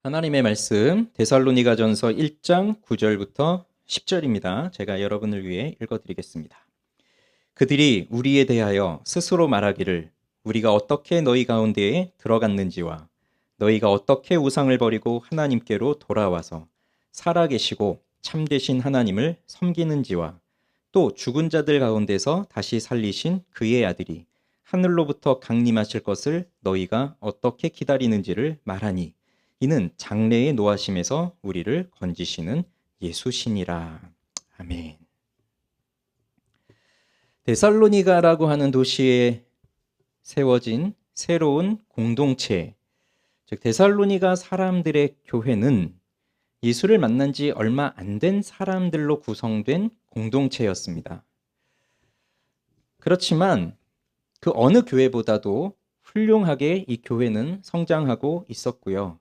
하나님의 말씀 데살로니가전서 1장 9절부터 10절입니다. 제가 여러분을 위해 읽어드리겠습니다. 그들이 우리에 대하여 스스로 말하기를 우리가 어떻게 너희 가운데에 들어갔는지와 너희가 어떻게 우상을 버리고 하나님께로 돌아와서 살아계시고 참되신 하나님을 섬기는지와 또 죽은 자들 가운데서 다시 살리신 그의 아들이 하늘로부터 강림하실 것을 너희가 어떻게 기다리는지를 말하니 이는 장래의 노하심에서 우리를 건지시는 예수시니라. 아멘. 데살로니가라고 하는 도시에 세워진 새로운 공동체, 즉 데살로니가 사람들의 교회는 예수를 만난 지 얼마 안 된 사람들로 구성된 공동체였습니다. 그렇지만 그 어느 교회보다도 훌륭하게 이 교회는 성장하고 있었고요.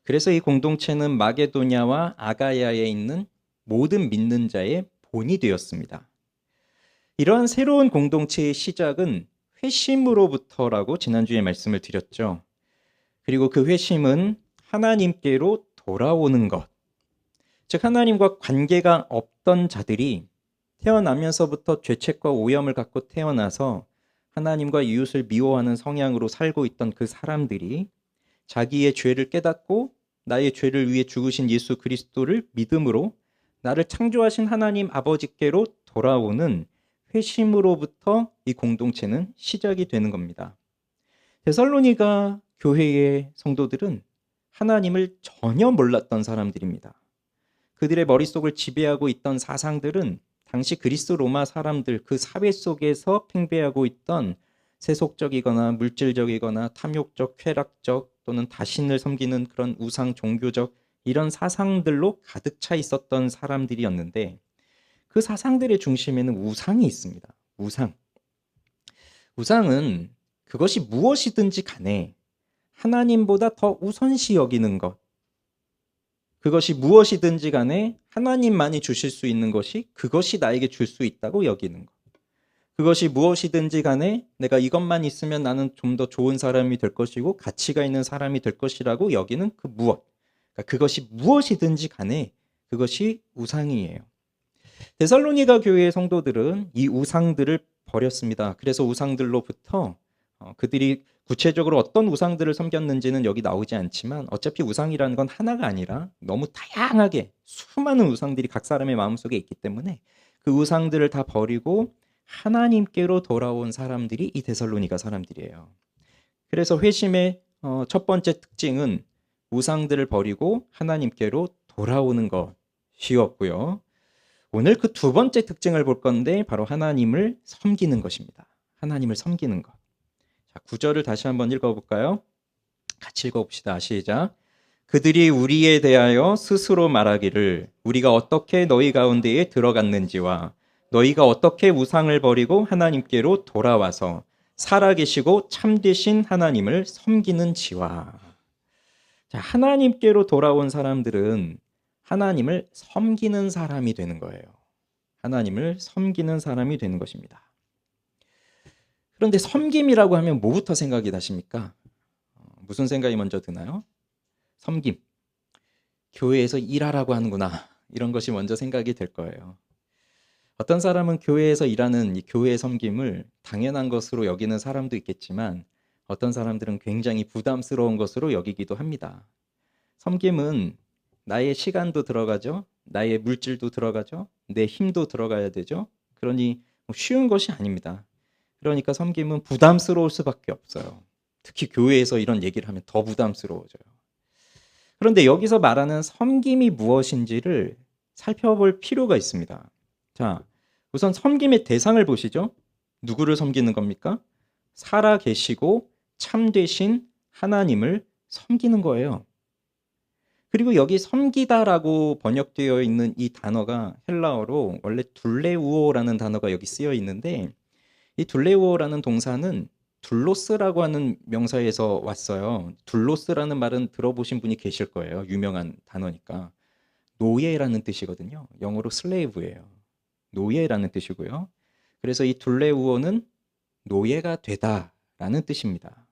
그래서 이 공동체는 마게도냐와 아가야에 있는 모든 믿는 자의 본이 되었습니다. 이러한 새로운 공동체의 시작은 회심으로부터라고 지난주에 말씀을 드렸죠. 그리고 그 회심은 하나님께로 돌아오는 것, 즉 하나님과 관계가 없던 자들이 태어나면서부터 죄책과 오염을 갖고 태어나서 하나님과 이웃을 미워하는 성향으로 살고 있던 그 사람들이 자기의 죄를 깨닫고 나의 죄를 위해 죽으신 예수 그리스도를 믿음으로 나를 창조하신 하나님 아버지께로 돌아오는 회심으로부터 이 공동체는 시작이 되는 겁니다. 데살로니가 교회의 성도들은 하나님을 전혀 몰랐던 사람들입니다. 그들의 머릿속을 지배하고 있던 사상들은 당시 그리스 로마 사람들 그 사회 속에서 팽배하고 있던 세속적이거나 물질적이거나 탐욕적, 쾌락적 또는 자신을 섬기는 그런 우상 종교적 이런 사상들로 가득 차 있었던 사람들이었는데 그 사상들의 중심에는 우상이 있습니다. 우상은 그것이 무엇이든지 간에 하나님보다 더 우선시 여기는 것, 그것이 무엇이든지 간에 하나님만이 주실 수 있는 것이 그것이 나에게 줄 수 있다고 여기는 것. 그것이 무엇이든지 간에 내가 이것만 있으면 나는 좀 더 좋은 사람이 될 것이고 가치가 있는 사람이 될 것이라고 여기는 그 무엇. 그러니까 그것이 무엇이든지 간에 그것이 우상이에요. 데살로니가 교회의 성도들은 이 우상들을 버렸습니다. 그래서 우상들로부터 그들이 구체적으로 어떤 우상들을 섬겼는지는 여기 나오지 않지만 어차피 우상이라는 건 하나가 아니라 너무 다양하게 수많은 우상들이 각 사람의 마음속에 있기 때문에 그 우상들을 다 버리고 하나님께로 돌아온 사람들이 이 데살로니가 사람들이에요. 그래서 회심의 첫 번째 특징은 우상들을 버리고 하나님께로 돌아오는 것이었고요. 오늘 그 두 번째 특징을 볼 건데 바로 하나님을 섬기는 것입니다. 하나님을 섬기는 것. 자, 9절을 다시 한번 읽어볼까요? 같이 읽어봅시다. 시작. 그들이 우리에 대하여 스스로 말하기를 우리가 어떻게 너희 가운데에 들어갔는지와 너희가 어떻게 우상을 버리고 하나님께로 돌아와서 살아계시고 참되신 하나님을 섬기는지와. 자, 하나님께로 돌아온 사람들은 하나님을 섬기는 사람이 되는 거예요. 하나님을 섬기는 사람이 되는 것입니다. 그런데 섬김이라고 하면 뭐부터 생각이 나십니까? 무슨 생각이 먼저 드나요? 섬김. 교회에서 일하라고 하는구나. 이런 것이 먼저 생각이 될 거예요. 어떤 사람은 교회에서 일하는 이 교회의 섬김을 당연한 것으로 여기는 사람도 있겠지만 어떤 사람들은 굉장히 부담스러운 것으로 여기기도 합니다. 섬김은 나의 시간도 들어가죠. 나의 물질도 들어가죠. 내 힘도 들어가야 되죠. 그러니 쉬운 것이 아닙니다. 그러니까 섬김은 부담스러울 수밖에 없어요. 특히 교회에서 이런 얘기를 하면 더 부담스러워져요. 그런데 여기서 말하는 섬김이 무엇인지를 살펴볼 필요가 있습니다. 자, 우선 섬김의 대상을 보시죠. 누구를 섬기는 겁니까? 살아계시고 참되신 하나님을 섬기는 거예요. 그리고 여기 섬기다라고 번역되어 있는 이 단어가 헬라어로 원래 둘레우오라는 단어가 여기 쓰여 있는데 이 둘레우오라는 동사는 둘로스라고 하는 명사에서 왔어요. 둘로스라는 말은 들어보신 분이 계실 거예요. 유명한 단어니까. 노예라는 뜻이거든요. 영어로 슬레이브예요. 노예라는 뜻이고요. 그래서 이 둘레우오는 노예가 되다라는 뜻입니다.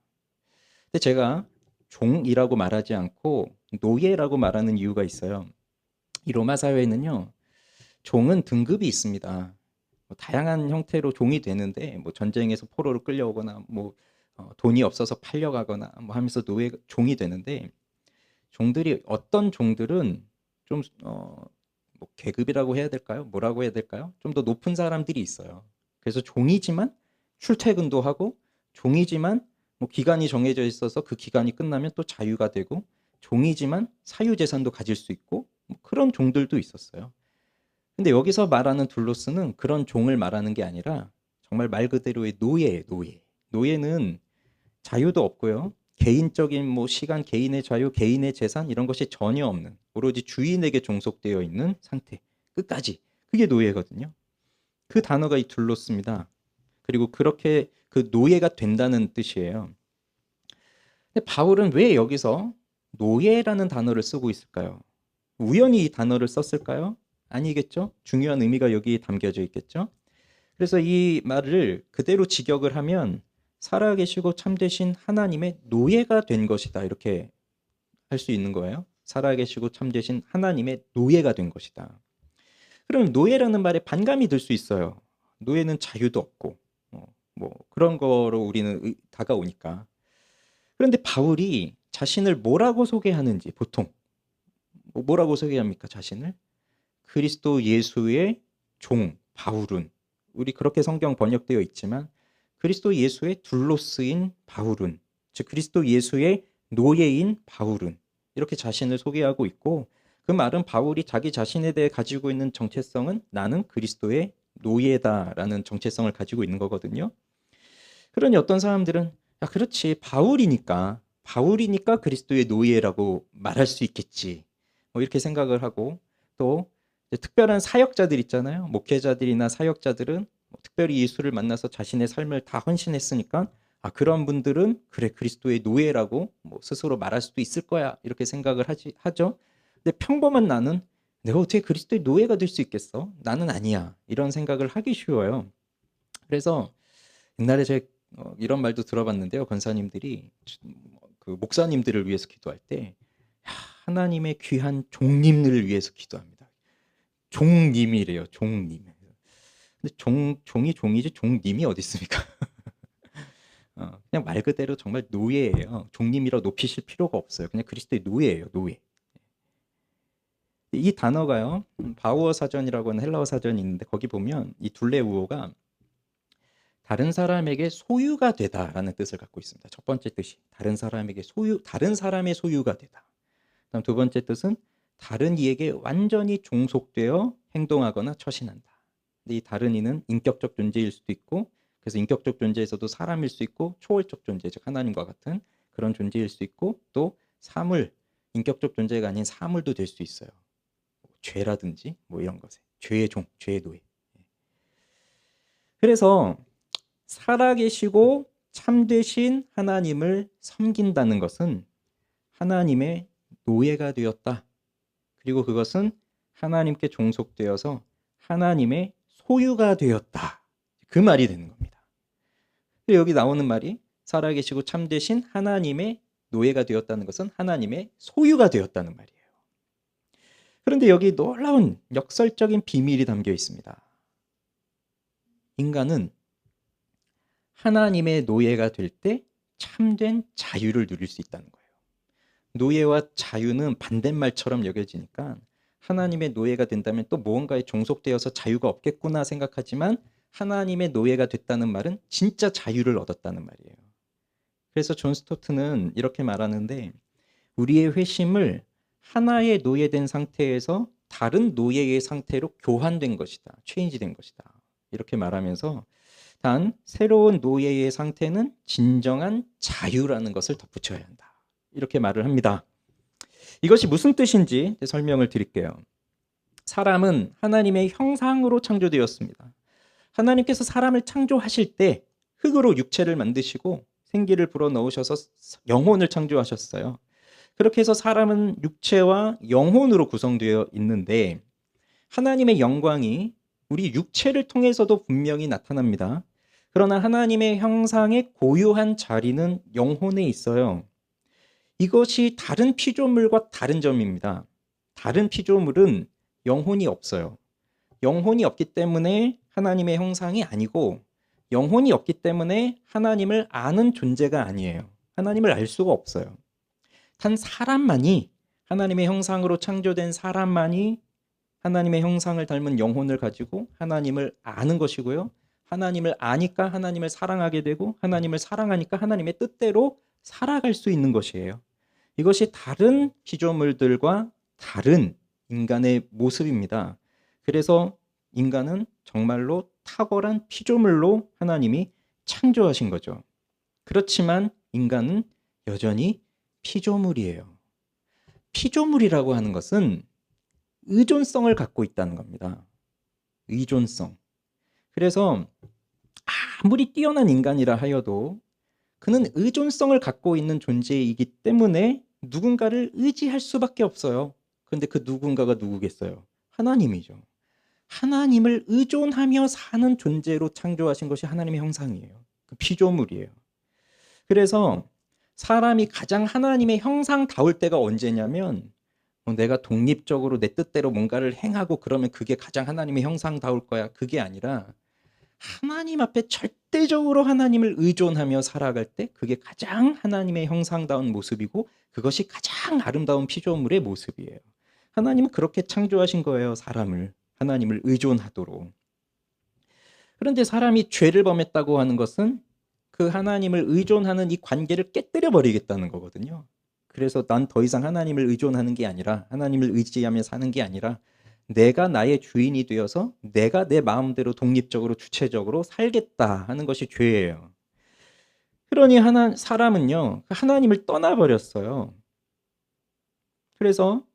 근데 제가 종이라고 말하지 않고 노예라고 말하는 이유가 있어요. 이 로마 사회에는요, 종은 등급이 있습니다. 다양한 형태로 종이 되는데, 전쟁에서 포로로 끌려오거나, 돈이 없어서 팔려가거나, 하면서 종이 되는데, 어떤 종들은 좀, 계급이라고 해야 될까요? 뭐라고 해야 될까요? 좀 더 높은 사람들이 있어요. 그래서 종이지만 출퇴근도 하고, 종이지만 기간이 정해져 있어서 그 기간이 끝나면 또 자유가 되고, 종이지만 사유재산도 가질 수 있고, 그런 종들도 있었어요. 근데 여기서 말하는 둘로스는 그런 종을 말하는 게 아니라 정말 말 그대로의 노예예요, 노예. 노예는 자유도 없고요. 개인적인 시간, 개인의 자유, 개인의 재산 이런 것이 전혀 없는 오로지 주인에게 종속되어 있는 상태. 끝까지. 그게 노예거든요. 그 단어가 이 둘로스입니다. 그리고 그렇게 그 노예가 된다는 뜻이에요. 근데 바울은 왜 여기서 노예라는 단어를 쓰고 있을까요? 우연히 이 단어를 썼을까요? 아니겠죠? 중요한 의미가 여기 담겨져 있겠죠? 그래서 이 말을 그대로 직역을 하면 살아계시고 참되신 하나님의 노예가 된 것이다. 이렇게 할 수 있는 거예요. 살아계시고 참되신 하나님의 노예가 된 것이다. 그럼 노예라는 말에 반감이 들 수 있어요. 노예는 자유도 없고 그런 거로 우리는 다가오니까. 그런데 바울이 자신을 뭐라고 소개하는지 보통 뭐라고 소개합니까? 자신을? 그리스도 예수의 종 바울은, 우리 그렇게 성경 번역되어 있지만 그리스도 예수의 둘로스인 바울은, 즉 그리스도 예수의 노예인 바울은, 이렇게 자신을 소개하고 있고, 그 말은 바울이 자기 자신에 대해 가지고 있는 정체성은 나는 그리스도의 노예다라는 정체성을 가지고 있는 거거든요. 그러니 어떤 사람들은 야, 그렇지, 바울이니까 그리스도의 노예라고 말할 수 있겠지, 이렇게 생각을 하고, 또 특별한 사역자들 있잖아요. 목회자들이나 사역자들은 특별히 예수를 만나서 자신의 삶을 다 헌신했으니까 그런 분들은 그래, 그리스도의 노예라고 스스로 말할 수도 있을 거야, 이렇게 생각을 하죠. 근데 평범한 나는 내가 어떻게 그리스도의 노예가 될 수 있겠어? 나는 아니야, 이런 생각을 하기 쉬워요. 그래서 옛날에 제가 이런 말도 들어봤는데요. 권사님들이 그 목사님들을 위해서 기도할 때 하나님의 귀한 종님들을 위해서 기도합니다. 종님이래요. 종님. 근데 종이 종이지 종님이 어디 있습니까? 그냥 말 그대로 정말 노예예요. 종님이라고 높이실 필요가 없어요. 그냥 그리스도의 노예예요. 노예. 이 단어가요, 바우어 사전이라고 하는 헬라어 사전이 있는데 거기 보면 이 둘레우어가 다른 사람에게 소유가 되다라는 뜻을 갖고 있습니다. 첫 번째 뜻이 다른 사람의 소유가 되다. 그다음 두 번째 뜻은 다른 이에게 완전히 종속되어 행동하거나 처신한다. 근데 이 다른 이는 인격적 존재일 수도 있고, 그래서 인격적 존재에서도 사람일 수 있고, 초월적 존재, 즉 하나님과 같은 그런 존재일 수 있고, 또 사물, 인격적 존재가 아닌 사물도 될 수 있어요. 죄라든지 이런 것에 죄의 종, 죄의 노예. 그래서 살아계시고 참되신 하나님을 섬긴다는 것은 하나님의 노예가 되었다. 그리고 그것은 하나님께 종속되어서 하나님의 소유가 되었다. 그 말이 되는 겁니다. 그리고 여기 나오는 말이 살아계시고 참되신 하나님의 노예가 되었다는 것은 하나님의 소유가 되었다는 말이에요. 그런데 여기 놀라운 역설적인 비밀이 담겨 있습니다. 인간은 하나님의 노예가 될 때 참된 자유를 누릴 수 있다는 거예요. 노예와 자유는 반대말처럼 여겨지니까 하나님의 노예가 된다면 또 무언가에 종속되어서 자유가 없겠구나 생각하지만 하나님의 노예가 됐다는 말은 진짜 자유를 얻었다는 말이에요. 그래서 존 스토트는 이렇게 말하는데, 우리의 회심을 하나의 노예된 상태에서 다른 노예의 상태로 교환된 것이다. 체인지된 것이다. 이렇게 말하면서 단 새로운 노예의 상태는 진정한 자유라는 것을 덧붙여야 한다. 이렇게 말을 합니다. 이것이 무슨 뜻인지 설명을 드릴게요. 사람은 하나님의 형상으로 창조되었습니다. 하나님께서 사람을 창조하실 때 흙으로 육체를 만드시고 생기를 불어넣으셔서 영혼을 창조하셨어요. 그렇게 해서 사람은 육체와 영혼으로 구성되어 있는데, 하나님의 영광이 우리 육체를 통해서도 분명히 나타납니다. 그러나 하나님의 형상의 고유한 자리는 영혼에 있어요. 이것이 다른 피조물과 다른 점입니다. 다른 피조물은 영혼이 없어요. 영혼이 없기 때문에 하나님의 형상이 아니고, 영혼이 없기 때문에 하나님을 아는 존재가 아니에요. 하나님을 알 수가 없어요. 단 사람만이, 하나님의 형상으로 창조된 사람만이 하나님의 형상을 닮은 영혼을 가지고 하나님을 아는 것이고요. 하나님을 아니까 하나님을 사랑하게 되고, 하나님을 사랑하니까 하나님의 뜻대로 살아갈 수 있는 것이에요. 이것이 다른 피조물들과 다른 인간의 모습입니다. 그래서 인간은 정말로 탁월한 피조물로 하나님이 창조하신 거죠. 그렇지만 인간은 여전히 피조물이에요. 피조물이라고 하는 것은 의존성을 갖고 있다는 겁니다. 의존성. 그래서 아무리 뛰어난 인간이라 하여도 그는 의존성을 갖고 있는 존재이기 때문에 누군가를 의지할 수밖에 없어요. 그런데 그 누군가가 누구겠어요? 하나님이죠. 하나님을 의존하며 사는 존재로 창조하신 것이 하나님의 형상이에요. 그 피조물이에요. 그래서 사람이 가장 하나님의 형상다울 때가 언제냐면, 내가 독립적으로 내 뜻대로 뭔가를 행하고 그러면 그게 가장 하나님의 형상다울 거야. 그게 아니라 하나님 앞에 절대적으로 하나님을 의존하며 살아갈 때 그게 가장 하나님의 형상다운 모습이고, 그것이 가장 아름다운 피조물의 모습이에요. 하나님은 그렇게 창조하신 거예요. 사람을, 하나님을 의존하도록. 그런데 사람이 죄를 범했다고 하는 것은 그 하나님을 의존하는 이 관계를 깨뜨려 버리겠다는 거거든요. 그래서 난 더 이상 하나님을 의존하는 게 아니라, 하나님을 의지하며 사는 게 아니라 내가 나의 주인이 되어서 내가 내 마음대로 독립적으로 주체적으로 살겠다 하는 것이 죄예요. 그러니 사람은요, 하나님을 떠나버렸어요. 그래서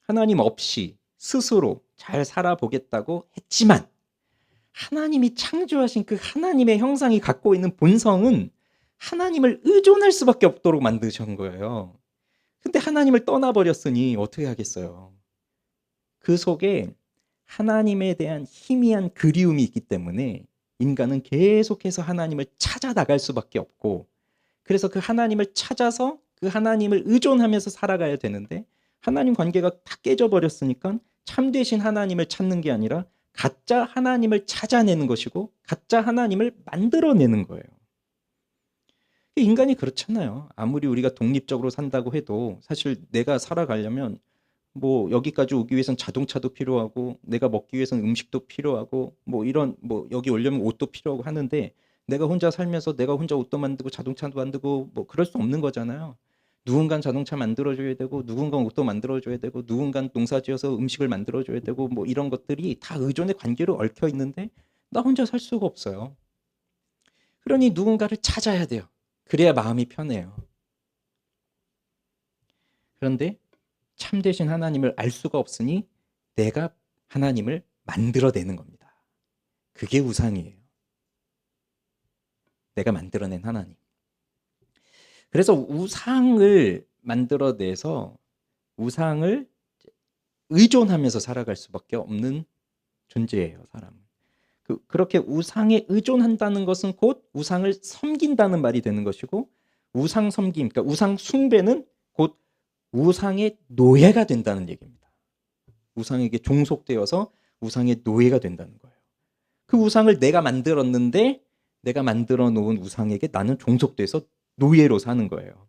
하나님 없이 스스로 잘 살아보겠다고 했지만, 하나님이 창조하신 그 하나님의 형상이 갖고 있는 본성은 하나님을 의존할 수밖에 없도록 만드신 거예요. 근데 하나님을 떠나버렸으니 어떻게 하겠어요? 그 속에 하나님에 대한 희미한 그리움이 있기 때문에 인간은 계속해서 하나님을 찾아 나갈 수밖에 없고, 그래서 그 하나님을 찾아서 그 하나님을 의존하면서 살아가야 되는데, 하나님 관계가 다 깨져버렸으니까 참되신 하나님을 찾는 게 아니라 가짜 하나님을 찾아내는 것이고, 가짜 하나님을 만들어내는 거예요. 인간이 그렇잖아요. 아무리 우리가 독립적으로 산다고 해도 사실 내가 살아가려면 뭐 여기까지 오기 위해선 자동차도 필요하고, 내가 먹기 위해선 음식도 필요하고, 뭐 이런, 뭐 여기 오려면 옷도 필요하고 하는데, 내가 혼자 살면서 내가 혼자 옷도 만들고 자동차도 만들고 뭐 그럴 수 없는 거잖아요. 누군가는 자동차 만들어줘야 되고, 누군가는 옷도 만들어줘야 되고, 누군가는 농사지어서 음식을 만들어줘야 되고, 뭐 이런 것들이 다 의존의 관계로 얽혀 있는데 나 혼자 살 수가 없어요. 그러니 누군가를 찾아야 돼요. 그래야 마음이 편해요. 그런데 참되신 하나님을 알 수가 없으니 내가 하나님을 만들어내는 겁니다. 그게 우상이에요. 내가 만들어낸 하나님. 그래서 우상을 만들어내서 우상을 의존하면서 살아갈 수밖에 없는 존재예요, 사람은. 그렇게 우상에 의존한다는 것은 곧 우상을 섬긴다는 말이 되는 것이고, 우상 섬김, 그러니까 우상 숭배는 곧 우상의 노예가 된다는 얘기입니다. 우상에게 종속되어서 우상의 노예가 된다는 거예요. 그 우상을 내가 만들었는데, 내가 만들어 놓은 우상에게 나는 종속돼서 노예로 사는 거예요.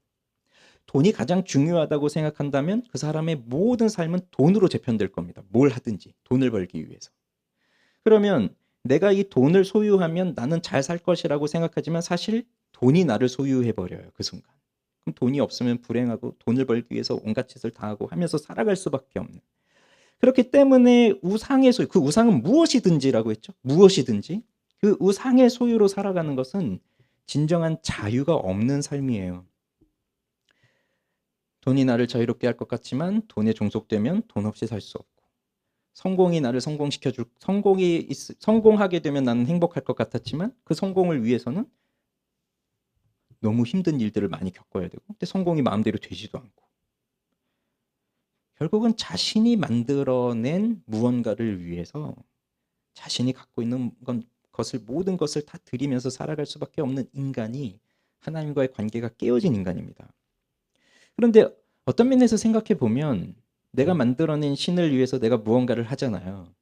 돈이 가장 중요하다고 생각한다면 그 사람의 모든 삶은 돈으로 재편될 겁니다. 뭘 하든지 돈을 벌기 위해서. 그러면 내가 이 돈을 소유하면 나는 잘 살 것이라고 생각하지만 사실 돈이 나를 소유해버려요. 그 순간. 그럼 돈이 없으면 불행하고, 돈을 벌기 위해서 온갖 짓을 다 하고 하면서 살아갈 수밖에 없는. 그렇기 때문에 우상의 소유, 그 우상은 무엇이든지라고 했죠. 무엇이든지. 그 우상의 소유로 살아가는 것은 진정한 자유가 없는 삶이에요. 돈이 나를 자유롭게 할 것 같지만 돈에 종속되면 돈 없이 살 수 없고, 성공이 나를 성공하게 되면 나는 행복할 것 같았지만 그 성공을 위해서는 너무 힘든 일들을 많이 겪어야 되고, 근데 성공이 마음대로 되지도 않고, 결국은 자신이 만들어낸 무언가를 위해서 자신이 갖고 있는 모든 것을 다 드리면서 살아갈 수밖에 없는 인간이 하나님과의 관계가 깨어진 인간입니다. 그런데 어떤 면에서 생각해 보면 내가 만들어낸 신을 위해서 내가 무언가를 하잖아요.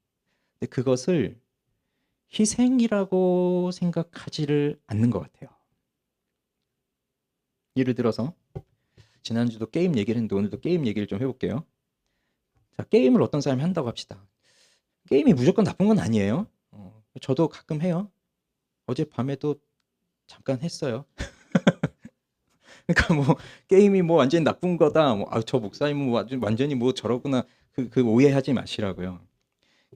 근데 그것을 희생이라고 생각하지를 않는 것 같아요. 예를 들어서 지난주도 게임 얘기를 했는데 오늘도 게임 얘기를 좀 해볼게요. 자, 게임을 어떤 사람이 한다고 합시다. 게임이 무조건 나쁜 건 아니에요. 저도 가끔 해요. 어젯밤에도 잠깐 했어요. 그러니까 뭐 게임이 뭐 완전히 나쁜 거다. 뭐, 저 목사님은 뭐 완전히 뭐 저러구나. 그 오해하지 마시라고요.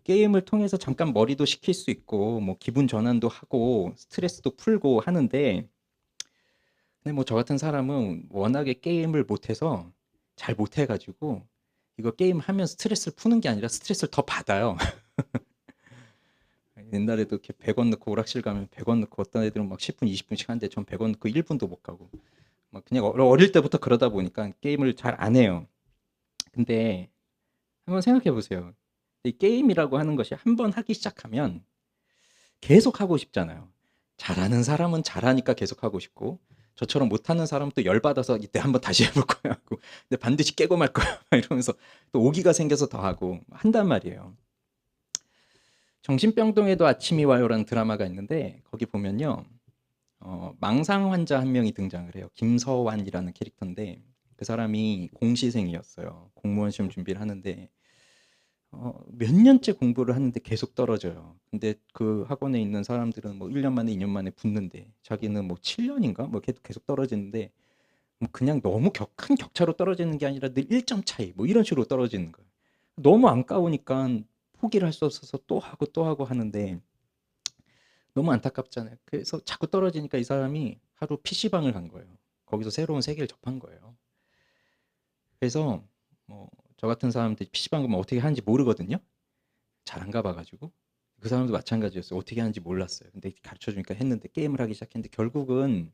게임을 통해서 잠깐 머리도 식힐 수 있고 뭐 기분 전환도 하고 스트레스도 풀고 하는데, 근데 뭐 저 같은 사람은 워낙에 게임을 못해서 잘 못해가지고 이거 게임 하면 스트레스를 푸는 게 아니라 스트레스를 더 받아요. 옛날에도 이렇게 100원 넣고 오락실 가면 100원 넣고 어떤 애들은 막 10분, 20분씩 하는데 전 100원 넣고 1분도 못 가고 막 그냥 어릴 때부터 그러다 보니까 게임을 잘 안 해요. 근데 한번 생각해 보세요. 이 게임이라고 하는 것이 한번 하기 시작하면 계속 하고 싶잖아요. 잘하는 사람은 잘하니까 계속 하고 싶고 저처럼 못하는 사람은 또 열받아서 이때 한번 다시 해볼 거야 하고 근데 반드시 깨고 말 거야 이러면서 또 오기가 생겨서 더 하고 한단 말이에요. 정신병동에도 아침이 와요라는 드라마가 있는데 거기 보면요. 망상 환자 한 명이 등장을 해요. 김서완이라는 캐릭터인데 그 사람이 공시생이었어요. 공무원 시험 준비를 하는데 몇 년째 공부를 하는데 계속 떨어져요. 근데 그 학원에 있는 사람들은 뭐 1년 만에 2년 만에 붙는데 자기는 뭐 7년인가 뭐 계속 떨어지는데 뭐 그냥 너무 큰 격차로 떨어지는 게 아니라 늘 1점 차이 뭐 이런 식으로 떨어지는 거예요. 너무 안까우니까 포기를 할 수 없어서 또 하고 하는데 너무 안타깝잖아요. 그래서 자꾸 떨어지니까 이 사람이 하루 PC방을 간 거예요. 거기서 새로운 세계를 접한 거예요. 그래서 뭐 저 같은 사람들 PC방 가면 어떻게 하는지 모르거든요. 잘 안 가봐가지고. 그 사람도 마찬가지였어요. 어떻게 하는지 몰랐어요. 근데 가르쳐 주니까 했는데 게임을 하기 시작했는데 결국은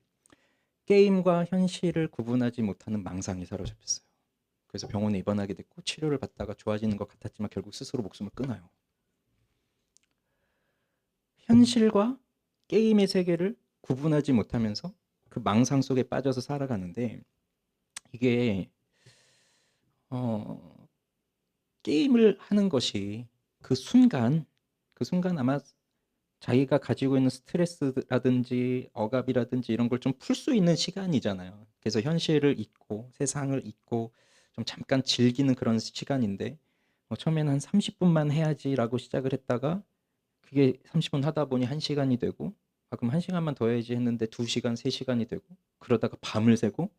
게임과 현실을 구분하지 못하는 망상에 사로잡혔어요. 그래서 병원에 입원하게 됐고 치료를 받다가 좋아지는 것 같았지만 결국 스스로 목숨을 끊어요. 현실과 게임의 세계를 구분하지 못하면서 그 망상 속에 빠져서 살아가는데 이게 게임을 하는 것이 그 순간 아마 자기가 가지고 있는 스트레스라든지 억압이라든지 이런 걸 좀 풀 수 있는 시간이잖아요. 그래서 현실을 잊고 세상을 잊고 좀 잠깐 즐기는 그런 시간인데 처음에는 한 30분만 해야지라고 시작을 했다가 그게 30분 하다 보니 1시간이 되고 그럼 1시간만 더 해야지 했는데 2시간, 3시간이 되고 그러다가 밤을 새고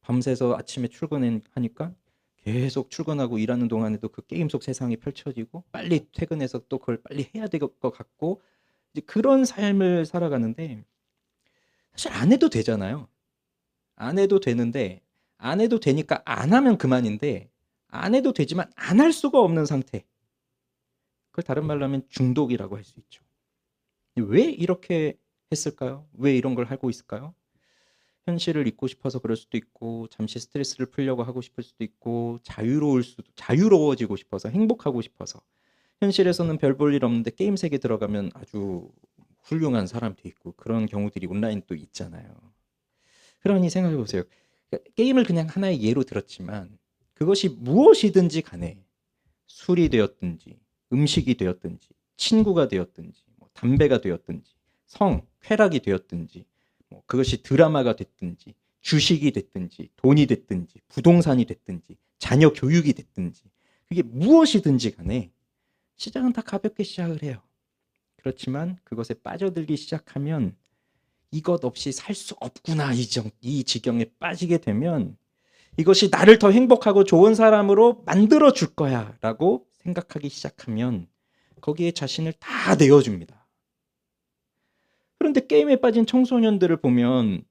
밤새서 아침에 출근하니까 계속 출근하고 일하는 동안에도 그 게임 속 세상이 펼쳐지고 빨리 퇴근해서 또 그걸 빨리 해야 될 것 같고 이제 그런 삶을 살아가는데 사실 안 해도 되잖아요. 안 해도 되는데 안 해도 되니까 안 하면 그만인데 안 해도 되지만 안 할 수가 없는 상태. 그걸 다른 말로 하면 중독이라고 할 수 있죠. 왜 이렇게 했을까요? 왜 이런 걸 하고 있을까요? 현실을 잊고 싶어서 그럴 수도 있고 잠시 스트레스를 풀려고 하고 싶을 수도 있고 자유로워지고 싶어서 행복하고 싶어서 현실에서는 별 볼 일 없는데 게임 세계 들어가면 아주 훌륭한 사람도 있고 그런 경우들이 온라인 또 있잖아요. 그러니 생각해 보세요. 그러니까 게임을 그냥 하나의 예로 들었지만 그것이 무엇이든지 간에 술이 되었든지 음식이 되었든지 친구가 되었든지 뭐 담배가 되었든지 쾌락이 되었든지 뭐 그것이 드라마가 됐든지 주식이 됐든지 돈이 됐든지 부동산이 됐든지 자녀 교육이 됐든지 그게 무엇이든지 간에 시작은 다 가볍게 시작을 해요. 그렇지만 그것에 빠져들기 시작하면 이것 없이 살 수 없구나 이 지경에 빠지게 되면 이것이 나를 더 행복하고 좋은 사람으로 만들어 줄 거야 라고 생각하기 시작하면 거기에 자신을 다 내어줍니다. 그런데 게임에 빠진 청소년들을 보면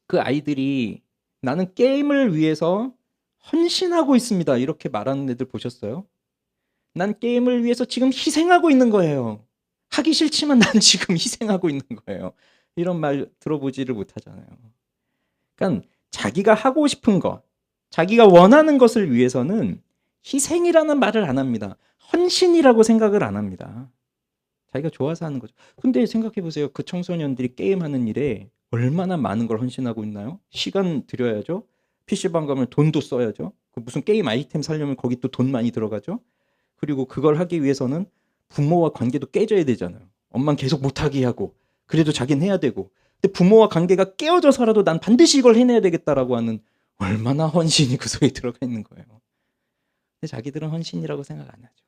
그 아이들이 나는 게임을 위해서 헌신하고 있습니다 이렇게 말하는 애들 보셨어요? 난 게임을 위해서 지금 희생하고 있는 거예요. 하기 싫지만 난 지금 희생하고 있는 거예요. 이런 말 들어보지를 못하잖아요. 그러니까 자기가 하고 싶은 것, 자기가 원하는 것을 위해서는 희생이라는 말을 안 합니다. 헌신이라고 생각을 안 합니다. 자기가 좋아서 하는 거죠. 근데 생각해 보세요. 그 청소년들이 게임하는 일에 얼마나 많은 걸 헌신하고 있나요? 시간 들여야죠. PC방 가면 돈도 써야죠. 그 무슨 게임 아이템 사려면 거기 또 돈 많이 들어가죠. 그리고 그걸 하기 위해서는 부모와 관계도 깨져야 되잖아요. 엄마는 계속 못하게 하고 그래도 자기는 해야 되고. 근데 부모와 관계가 깨어져서라도 난 반드시 이걸 해내야 되겠다라고 하는 얼마나 헌신이 그 속에 들어가 있는 거예요. 근데 자기들은 헌신이라고 생각 안 하죠.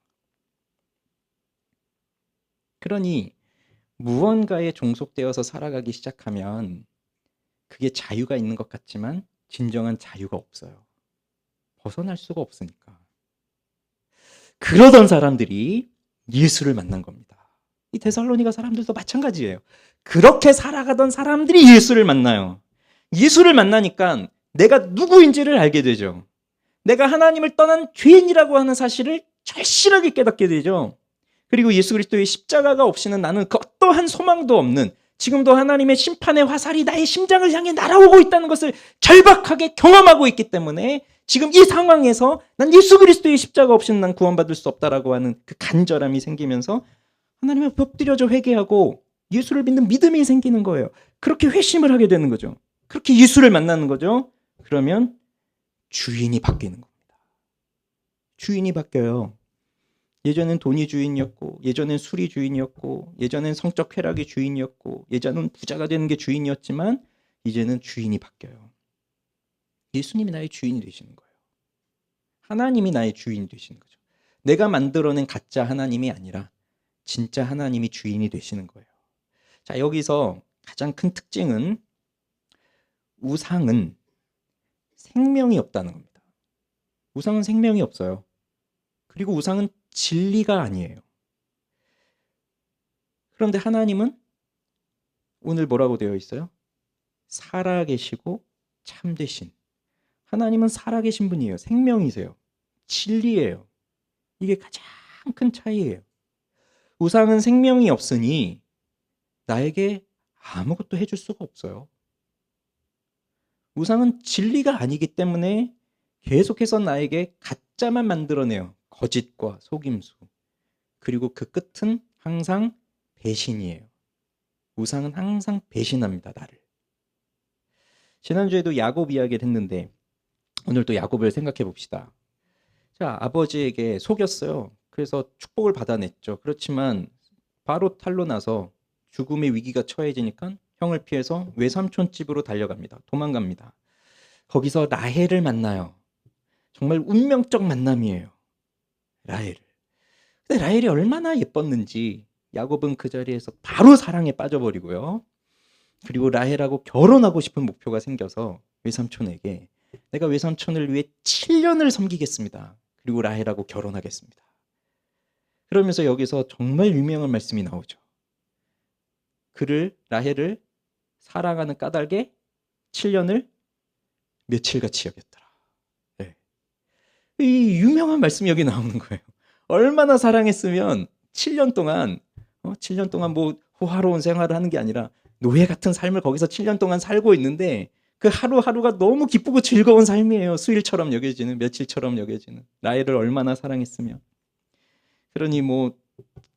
그러니 무언가에 종속되어서 살아가기 시작하면 그게 자유가 있는 것 같지만 진정한 자유가 없어요. 벗어날 수가 없으니까. 그러던 사람들이 예수를 만난 겁니다. 이 데살로니가 사람들도 마찬가지예요. 그렇게 살아가던 사람들이 예수를 만나요. 예수를 만나니까 내가 누구인지를 알게 되죠. 내가 하나님을 떠난 죄인이라고 하는 사실을 절실하게 깨닫게 되죠. 그리고 예수 그리스도의 십자가가 없이는 나는 그 어떠한 소망도 없는, 지금도 하나님의 심판의 화살이 나의 심장을 향해 날아오고 있다는 것을 절박하게 경험하고 있기 때문에 지금 이 상황에서 난 예수 그리스도의 십자가 없이는 난 구원받을 수 없다라고 하는 그 간절함이 생기면서 하나님 앞에 엎드려져 회개하고 예수를 믿는 믿음이 생기는 거예요. 그렇게 회심을 하게 되는 거죠. 그렇게 예수를 만나는 거죠. 그러면 주인이 바뀌는 겁니다. 주인이 바뀌어요. 예전엔 돈이 주인이었고, 예전엔 술이 주인이었고, 예전엔 성적 쾌락이 주인이었고, 예전엔 부자가 되는 게 주인이었지만 이제는 주인이 바뀌어요. 예수님이 나의 주인이 되시는 거예요. 하나님이 나의 주인이 되시는 거죠. 내가 만들어낸 가짜 하나님이 아니라 진짜 하나님이 주인이 되시는 거예요. 자, 여기서 가장 큰 특징은 우상은 생명이 없다는 겁니다. 우상은 생명이 없어요. 그리고 우상은 진리가 아니에요. 그런데 하나님은 오늘 뭐라고 되어 있어요? 살아계시고 참되신. 하나님은 살아계신 분이에요. 생명이세요. 진리예요. 이게 가장 큰 차이예요. 우상은 생명이 없으니 나에게 아무것도 해줄 수가 없어요. 우상은 진리가 아니기 때문에 계속해서 나에게 가짜만 만들어내요. 거짓과 속임수. 그리고 그 끝은 항상 배신이에요. 우상은 항상 배신합니다, 나를. 지난주에도 야곱 이야기를 했는데 오늘도 야곱을 생각해 봅시다. 자, 아버지에게 속였어요. 그래서 축복을 받아냈죠. 그렇지만 바로 탈로 나서 죽음의 위기가 처해지니까 형을 피해서 외삼촌 집으로 달려갑니다. 도망갑니다. 거기서 라헬을 만나요. 정말 운명적 만남이에요. 라헬을. 근데 라헬이 얼마나 예뻤는지 야곱은 그 자리에서 바로 사랑에 빠져버리고요. 그리고 라헬하고 결혼하고 싶은 목표가 생겨서 외삼촌에게 내가 외삼촌을 위해 7년을 섬기겠습니다. 그리고 라헬하고 결혼하겠습니다. 그러면서 여기서 정말 유명한 말씀이 나오죠. 라헬을 사랑하는 까닭에 7년을 며칠같이 여겼더라. 네. 이 유명한 말씀이 여기 나오는 거예요. 얼마나 사랑했으면 7년 동안 뭐 호화로운 생활을 하는 게 아니라 노예 같은 삶을 거기서 7년 동안 살고 있는데 그 하루하루가 너무 기쁘고 즐거운 삶이에요. 수일처럼 여겨지는, 며칠처럼 여겨지는. 라헬을 얼마나 사랑했으면. 그러니 뭐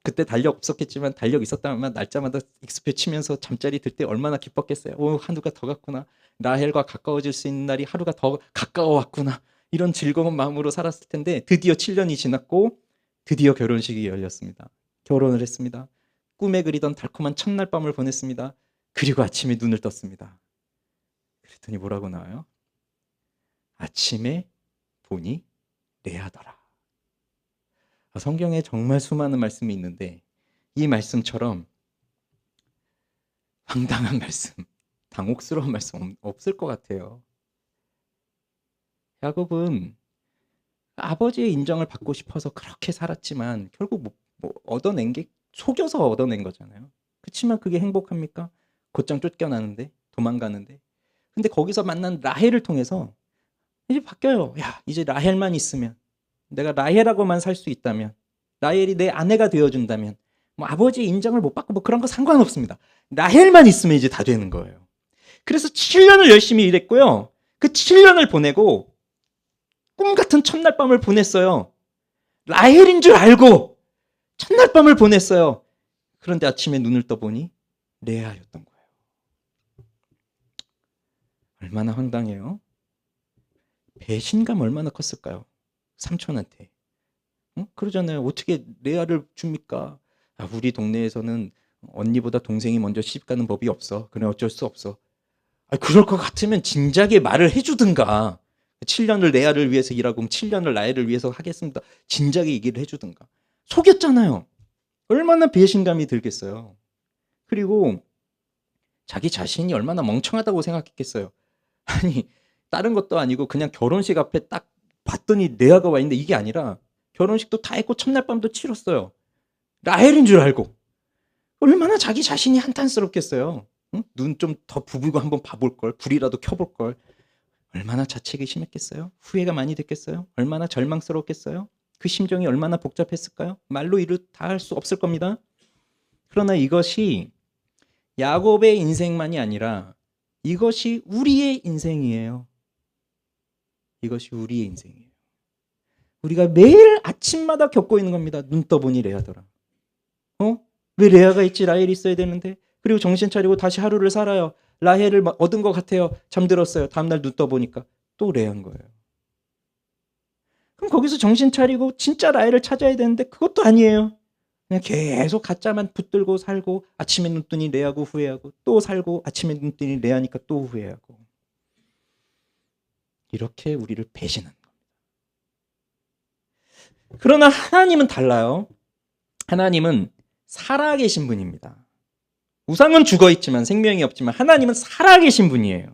그때 달력 없었겠지만 달력 있었다면 날짜마다 익스표 치면서 잠자리 들 때 얼마나 기뻤겠어요. 하루가 더 갔구나. 라헬과 가까워질 수 있는 날이 하루가 더 가까워 왔구나. 이런 즐거운 마음으로 살았을 텐데 드디어 7년이 지났고 드디어 결혼식이 열렸습니다. 결혼을 했습니다. 꿈에 그리던 달콤한 첫날 밤을 보냈습니다. 그리고 아침에 눈을 떴습니다. 그랬더니 뭐라고 나와요? 아침에 보니 레아더라. 성경에 정말 수많은 말씀이 있는데 이 말씀처럼 황당한 말씀, 당혹스러운 말씀 없을 것 같아요. 야곱은 아버지의 인정을 받고 싶어서 그렇게 살았지만 결국 뭐 얻어낸 게 속여서 얻어낸 거잖아요. 그렇지만 그게 행복합니까? 곧장 쫓겨나는데, 도망가는데. 근데 거기서 만난 라헬을 통해서 이제 바뀌어요. 야, 이제 라헬만 있으면, 내가 라헬하고만 살 수 있다면, 라헬이 내 아내가 되어준다면, 뭐 아버지의 인정을 못 받고 뭐 그런 거 상관없습니다. 라헬만 있으면 이제 다 되는 거예요. 그래서 7년을 열심히 일했고요. 그 7년을 보내고 꿈 같은 첫날 밤을 보냈어요. 라헬인 줄 알고 첫날 밤을 보냈어요. 그런데 아침에 눈을 떠보니 레아였던 거예요. 얼마나 황당해요. 배신감 얼마나 컸을까요? 삼촌한테. 그러잖아요. 어떻게 레아를 줍니까? 아, 우리 동네에서는 언니보다 동생이 먼저 시집가는 법이 없어. 그래 어쩔 수 없어. 아, 그럴 것 같으면 진작에 말을 해주든가. 7년을 레아를 위해서 일하고 7년을 라헬을 위해서 하겠습니다. 진작에 얘기를 해주든가. 속였잖아요. 얼마나 배신감이 들겠어요. 그리고 자기 자신이 얼마나 멍청하다고 생각했겠어요. 아니, 다른 것도 아니고 그냥 결혼식 앞에 딱 봤더니 레아가 와 있는데 이게 아니라 결혼식도 다 했고 첫날 밤도 치렀어요. 라헬인 줄 알고. 얼마나 자기 자신이 한탄스럽겠어요. 응? 눈 좀 더 부비고 한번 봐볼 걸. 불이라도 켜볼 걸. 얼마나 자책이 심했겠어요? 후회가 많이 됐겠어요? 얼마나 절망스러웠겠어요? 그 심정이 얼마나 복잡했을까요? 말로 이루 다 할 수 없을 겁니다. 그러나 이것이 야곱의 인생만이 아니라 이것이 우리의 인생이에요. 이것이 우리의 인생이에요. 우리가 매일 아침마다 겪고 있는 겁니다. 눈 떠보니 레아더라. 왜 레아가 있지? 라헬이 있어야 되는데. 그리고 정신 차리고 다시 하루를 살아요. 라헬을 얻은 것 같아요. 잠들었어요. 다음날 눈 떠보니까 또 레아인 거예요. 그럼 거기서 정신 차리고 진짜 라헬을 찾아야 되는데 그것도 아니에요. 그냥 계속 가짜만 붙들고 살고 아침에 눈 뜨니 레아고 후회하고 또 살고 아침에 눈 뜨니 레아니까 또 후회하고 이렇게 우리를 배신하는 겁니다. 그러나 하나님은 달라요. 하나님은 살아계신 분입니다. 우상은 죽어있지만 생명이 없지만 하나님은 살아계신 분이에요.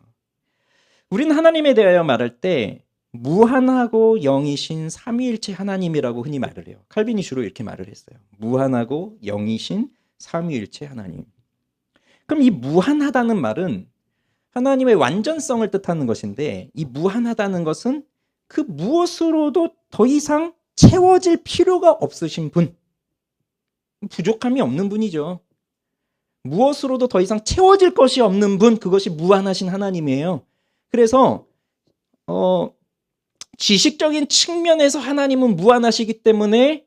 우리는 하나님에 대하여 말할 때 무한하고 영이신 삼위일체 하나님이라고 흔히 말을 해요. 칼빈이 주로 이렇게 말을 했어요. 무한하고 영이신 삼위일체 하나님. 그럼 이 무한하다는 말은 하나님의 완전성을 뜻하는 것인데 이 무한하다는 것은 그 무엇으로도 더 이상 채워질 필요가 없으신 분. 부족함이 없는 분이죠. 무엇으로도 더 이상 채워질 것이 없는 분, 그것이 무한하신 하나님이에요. 그래서 지식적인 측면에서 하나님은 무한하시기 때문에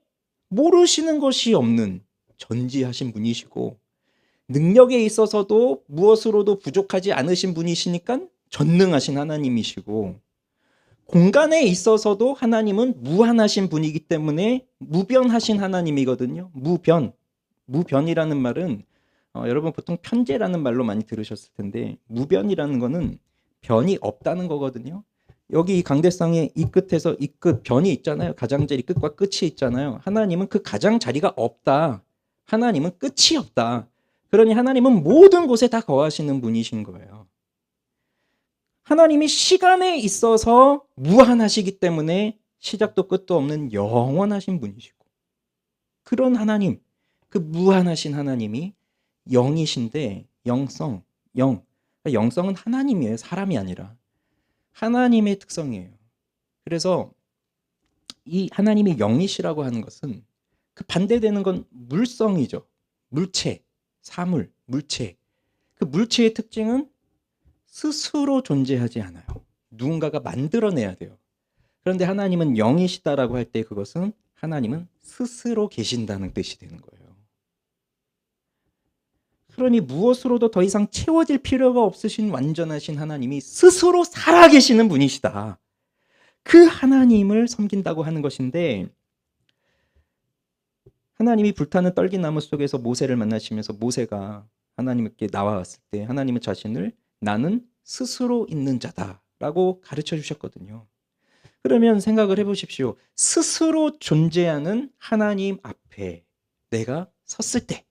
모르시는 것이 없는 전지하신 분이시고 능력에 있어서도 무엇으로도 부족하지 않으신 분이시니까 전능하신 하나님이시고 공간에 있어서도 하나님은 무한하신 분이기 때문에 무변하신 하나님이거든요. 무변이라는 말은 여러분 보통 편재라는 말로 많이 들으셨을 텐데 무변이라는 거는 변이 없다는 거거든요. 여기 이 강대상의 이 끝에서 이 끝 변이 있잖아요. 가장자리 끝과 끝이 있잖아요. 하나님은 그 가장자리가 없다. 하나님은 끝이 없다. 그러니 하나님은 모든 곳에 다 거하시는 분이신 거예요. 하나님이 시간에 있어서 무한하시기 때문에 시작도 끝도 없는 영원하신 분이시고 그런 하나님, 그 무한하신 하나님이 영이신데 영성, 영성은 하나님이에요. 사람이 아니라. 하나님의 특성이에요. 그래서 이 하나님이 영이시라고 하는 것은 그 반대되는 건 물성이죠. 물체, 사물, 물체. 그 물체의 특징은 스스로 존재하지 않아요. 누군가가 만들어내야 돼요. 그런데 하나님은 영이시다라고 할 때 그것은 하나님은 스스로 계신다는 뜻이 되는 거예요. 그러니 무엇으로도 더 이상 채워질 필요가 없으신 완전하신 하나님이 스스로 살아계시는 분이시다. 그 하나님을 섬긴다고 하는 것인데 하나님이 불타는 떨기나무 속에서 모세를 만나시면서 모세가 하나님께 나와왔을 때 하나님은 자신을 나는 스스로 있는 자다라고 가르쳐 주셨거든요. 그러면 생각을 해보십시오. 스스로 존재하는 하나님 앞에 내가 섰을 때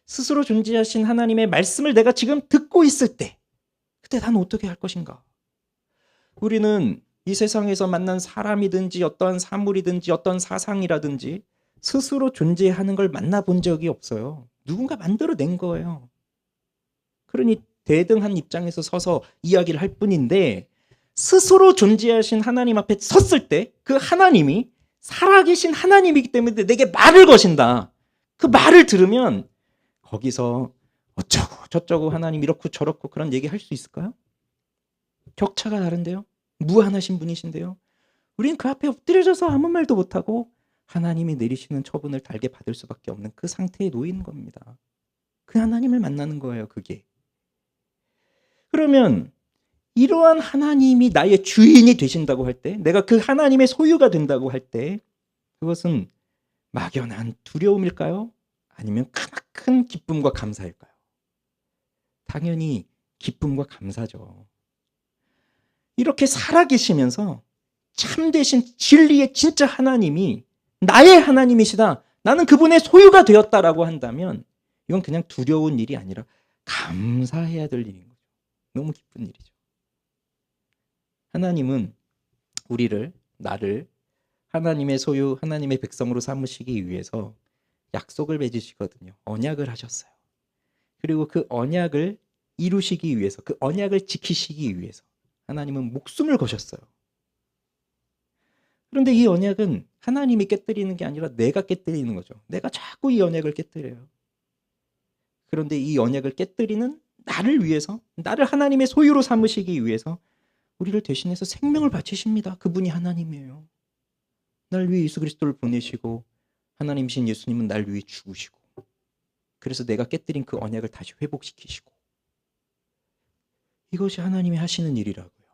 스스로 존재하신 하나님의 말씀을 내가 지금 듣고 있을 때 그때 난 어떻게 할 것인가? 우리는 이 세상에서 만난 사람이든지 어떤 사물이든지 어떤 사상이라든지 스스로 존재하는 걸 만나본 적이 없어요. 누군가 만들어낸 거예요. 그러니 대등한 입장에서 서서 이야기를 할 뿐인데 스스로 존재하신 하나님 앞에 섰을 때 그 하나님이 살아계신 하나님이기 때문에 내게 말을 거신다. 그 말을 들으면 거기서 어쩌고 저쩌고 하나님 이렇고 저렇고 그런 얘기 할 수 있을까요? 격차가 다른데요. 무한하신 분이신데요. 우리는 그 앞에 엎드려져서 아무 말도 못하고 하나님이 내리시는 처분을 달게 받을 수밖에 없는 그 상태에 놓이는 겁니다. 그 하나님을 만나는 거예요. 그게. 그러면 이러한 하나님이 나의 주인이 되신다고 할 때, 내가 그 하나님의 소유가 된다고 할 때, 그것은 막연한 두려움일까요? 아니면 크나큰 기쁨과 감사일까요? 당연히 기쁨과 감사죠. 이렇게 살아계시면서 참되신 진리의 진짜 하나님이 나의 하나님이시다, 나는 그분의 소유가 되었다라고 한다면 이건 그냥 두려운 일이 아니라 감사해야 될 일인 거죠. 너무 기쁜 일이죠. 하나님은 우리를, 나를 하나님의 소유, 하나님의 백성으로 삼으시기 위해서 약속을 맺으시거든요. 언약을 하셨어요. 그리고 그 언약을 이루시기 위해서, 그 언약을 지키시기 위해서 하나님은 목숨을 거셨어요. 그런데 이 언약은 하나님이 깨뜨리는 게 아니라 내가 깨뜨리는 거죠. 내가 자꾸 이 언약을 깨뜨려요. 그런데 이 언약을 깨뜨리는 나를 위해서, 나를 하나님의 소유로 삼으시기 위해서 우리를 대신해서 생명을 바치십니다. 그분이 하나님이에요. 날 위해 예수 그리스도를 보내시고, 하나님이신 예수님은 날 위해 죽으시고, 그래서 내가 깨뜨린 그 언약을 다시 회복시키시고, 이것이 하나님이 하시는 일이라고요.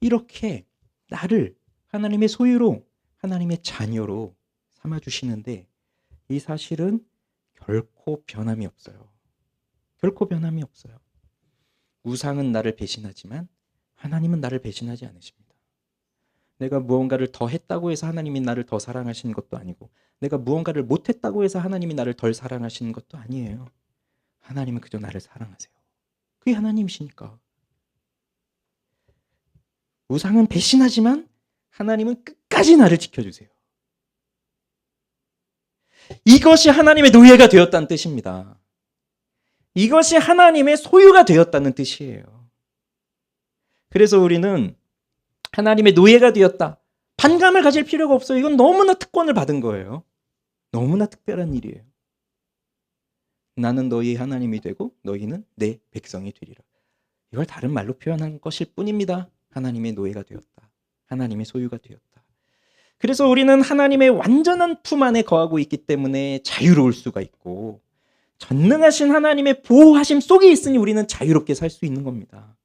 이렇게 나를 하나님의 소유로, 하나님의 자녀로 삼아주시는데 이 사실은 결코 변함이 없어요. 결코 변함이 없어요. 우상은 나를 배신하지만 하나님은 나를 배신하지 않으십니다. 내가 무언가를 더 했다고 해서 하나님이 나를 더 사랑하시는 것도 아니고, 내가 무언가를 못했다고 해서 하나님이 나를 덜 사랑하시는 것도 아니에요. 하나님은 그저 나를 사랑하세요. 그게 하나님이시니까. 우상은 배신하지만 하나님은 끝까지 나를 지켜주세요. 이것이 하나님의 노예가 되었다는 뜻입니다. 이것이 하나님의 소유가 되었다는 뜻이에요. 그래서 우리는 하나님의 노예가 되었다, 반감을 가질 필요가 없어요. 이건 너무나 특권을 받은 거예요. 너무나 특별한 일이에요. 나는 너희 하나님이 되고 너희는 내 백성이 되리라. 이걸 다른 말로 표현한 것일 뿐입니다. 하나님의 노예가 되었다, 하나님의 소유가 되었다. 그래서 우리는 하나님의 완전한 품 안에 거하고 있기 때문에 자유로울 수가 있고, 전능하신 하나님의 보호하심 속에 있으니 우리는 자유롭게 살 수 있는 겁니다.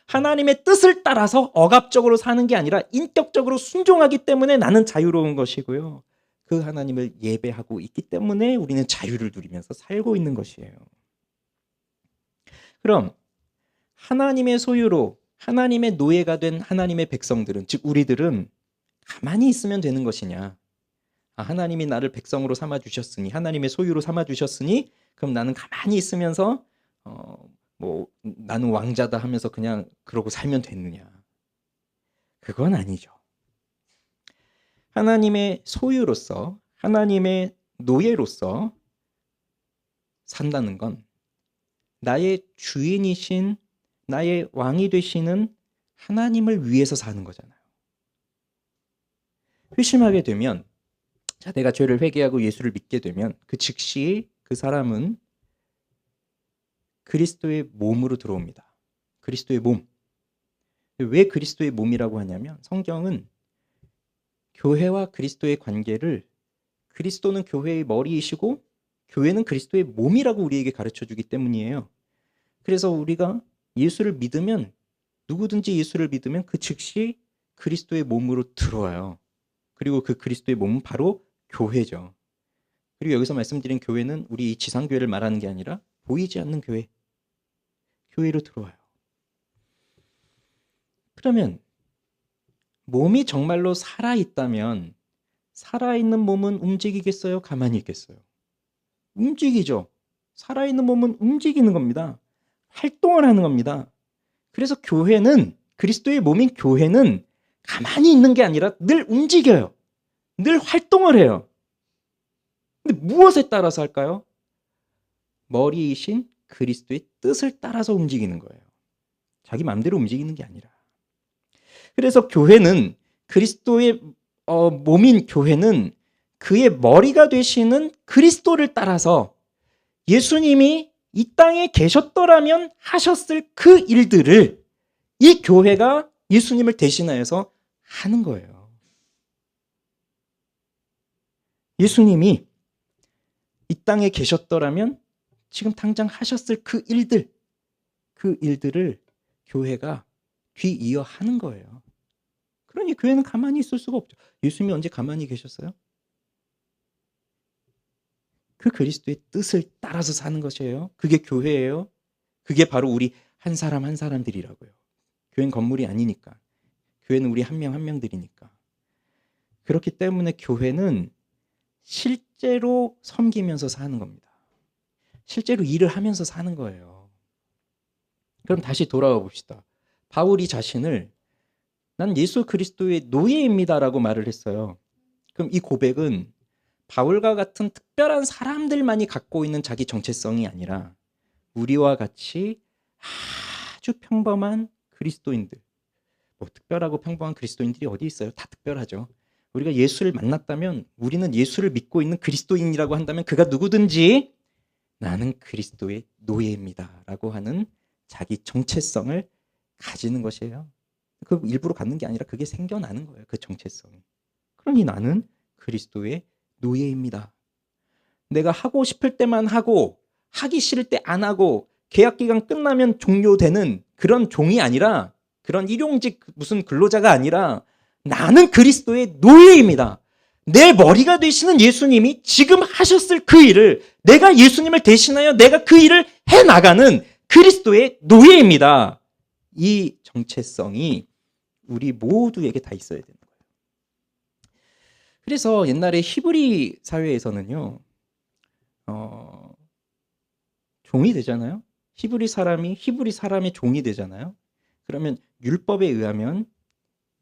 하나님의 뜻을 따라서 억압적으로 사는 게 아니라 인격적으로 순종하기 때문에 나는 자유로운 것이고요. 그 하나님을 예배하고 있기 때문에 우리는 자유를 누리면서 살고 있는 것이에요. 그럼 하나님의 소유로 하나님의 노예가 된 하나님의 백성들은, 즉 우리들은 가만히 있으면 되는 것이냐? 하나님이 나를 백성으로 삼아주셨으니, 하나님의 소유로 삼아주셨으니 그럼 나는 가만히 있으면서 나는 왕자다 하면서 그냥 그러고 살면 되느냐? 그건 아니죠. 하나님의 소유로서, 하나님의 노예로서 산다는 건 나의 주인이신, 나의 왕이 되시는 하나님을 위해서 사는 거잖아요. 회심하게 되면, 자, 내가 죄를 회개하고 예수를 믿게 되면 그 즉시 그 사람은 그리스도의 몸으로 들어옵니다. 그리스도의 몸. 왜 그리스도의 몸이라고 하냐면 성경은 교회와 그리스도의 관계를, 그리스도는 교회의 머리이시고 교회는 그리스도의 몸이라고 우리에게 가르쳐주기 때문이에요. 그래서 우리가 예수를 믿으면, 누구든지 예수를 믿으면 그 즉시 그리스도의 몸으로 들어와요. 그리고 그 그리스도의 몸은 바로 교회죠. 그리고 여기서 말씀드린 교회는 우리 이 지상교회를 말하는 게 아니라 보이지 않는 교회, 교회로 들어와요. 그러면 몸이 정말로 살아있다면 살아있는 몸은 움직이겠어요? 가만히 있겠어요? 움직이죠. 살아있는 몸은 움직이는 겁니다. 활동을 하는 겁니다. 그래서 교회는, 그리스도의 몸인 교회는 가만히 있는 게 아니라 늘 움직여요. 늘 활동을 해요. 근데 무엇에 따라서 할까요? 머리이신 그리스도의 뜻을 따라서 움직이는 거예요. 자기 마음대로 움직이는 게 아니라. 그래서 교회는, 그리스도의 몸인 교회는 그의 머리가 되시는 그리스도를 따라서 예수님이 이 땅에 계셨더라면 하셨을 그 일들을 이 교회가 예수님을 대신하여서 하는 거예요. 예수님이 이 땅에 계셨더라면 지금 당장 하셨을 그 일들을 교회가 뒤이어 하는 거예요. 그러니 교회는 가만히 있을 수가 없죠. 예수님이 언제 가만히 계셨어요? 그 그리스도의 뜻을 따라서 사는 것이에요. 그게 교회예요. 그게 바로 우리 한 사람 한 사람들이라고요. 교회는 건물이 아니니까. 교회는 우리 한 명 한 명들이니까. 그렇기 때문에 교회는 실제로 섬기면서 사는 겁니다. 실제로 일을 하면서 사는 거예요. 그럼 다시 돌아와 봅시다. 바울이 자신을 난 예수 그리스도의 노예입니다라고 말을 했어요. 그럼 이 고백은 바울과 같은 특별한 사람들만이 갖고 있는 자기 정체성이 아니라 우리와 같이 아주 평범한 그리스도인들, 뭐 특별하고 평범한 그리스도인들이 어디 있어요? 다 특별하죠. 우리가 예수를 만났다면 우리는 예수를 믿고 있는 그리스도인이라고 한다면 그가 누구든지 나는 그리스도의 노예입니다 라고 하는 자기 정체성을 가지는 것이에요. 그 일부러 갖는 게 아니라 그게 생겨나는 거예요. 그 정체성이. 그러니 나는 그리스도의 노예입니다. 내가 하고 싶을 때만 하고 하기 싫을 때 안 하고 계약 기간 끝나면 종료되는 그런 종이 아니라 그런 일용직 무슨 근로자가 아니라 나는 그리스도의 노예입니다. 내 머리가 되시는 예수님이 지금 하셨을 그 일을 내가 예수님을 대신하여 내가 그 일을 해나가는 그리스도의 노예입니다. 이 정체성이 우리 모두에게 다 있어야 되는 거예요. 그래서 옛날에 히브리 사회에서는요, 종이 되잖아요. 히브리 사람의 종이 되잖아요. 그러면 율법에 의하면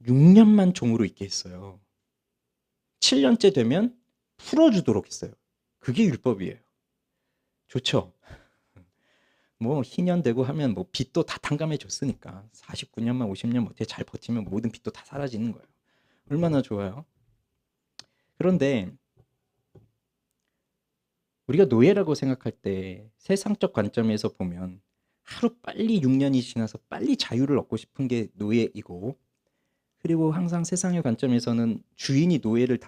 6년만 종으로 있게 했어요. 7년째 되면 풀어주도록 했어요. 그게 율법이에요. 좋죠? 뭐 희년 되고 하면 뭐 빚도 다 탕감해 줬으니까 49년만 50년 어떻게 잘 버티면 모든 빚도 다 사라지는 거예요. 얼마나 좋아요. 그런데 우리가 노예라고 생각할 때 세상적 관점에서 보면 하루 빨리 6년이 지나서 빨리 자유를 얻고 싶은 게 노예이고, 그리고 항상 세상의 관점에서는 주인이 노예를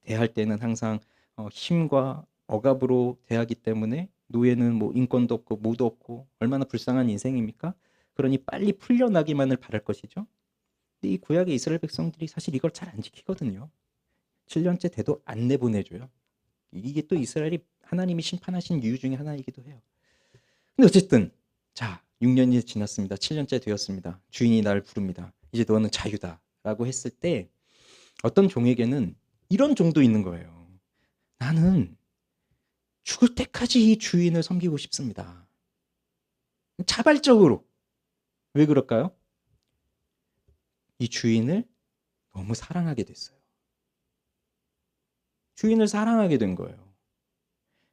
대할 때는 항상 힘과 억압으로 대하기 때문에 노예는 뭐 인권도 없고 뭐도 없고 얼마나 불쌍한 인생입니까? 그러니 빨리 풀려나기만을 바랄 것이죠. 근데 이 구약의 이스라엘 백성들이 사실 이걸 잘 안 지키거든요. 7년째 돼도 안 내보내줘요. 이게 또 이스라엘이 하나님이 심판하신 이유 중에 하나이기도 해요. 근데 어쨌든 자 6년이 지났습니다. 7년째 되었습니다. 주인이 나를 부릅니다. 이제 너는 자유다 라고 했을 때 어떤 종에게는 이런 종도 있는 거예요. 나는 죽을 때까지 이 주인을 섬기고 싶습니다. 자발적으로. 왜 그럴까요? 이 주인을 너무 사랑하게 됐어요. 주인을 사랑하게 된 거예요.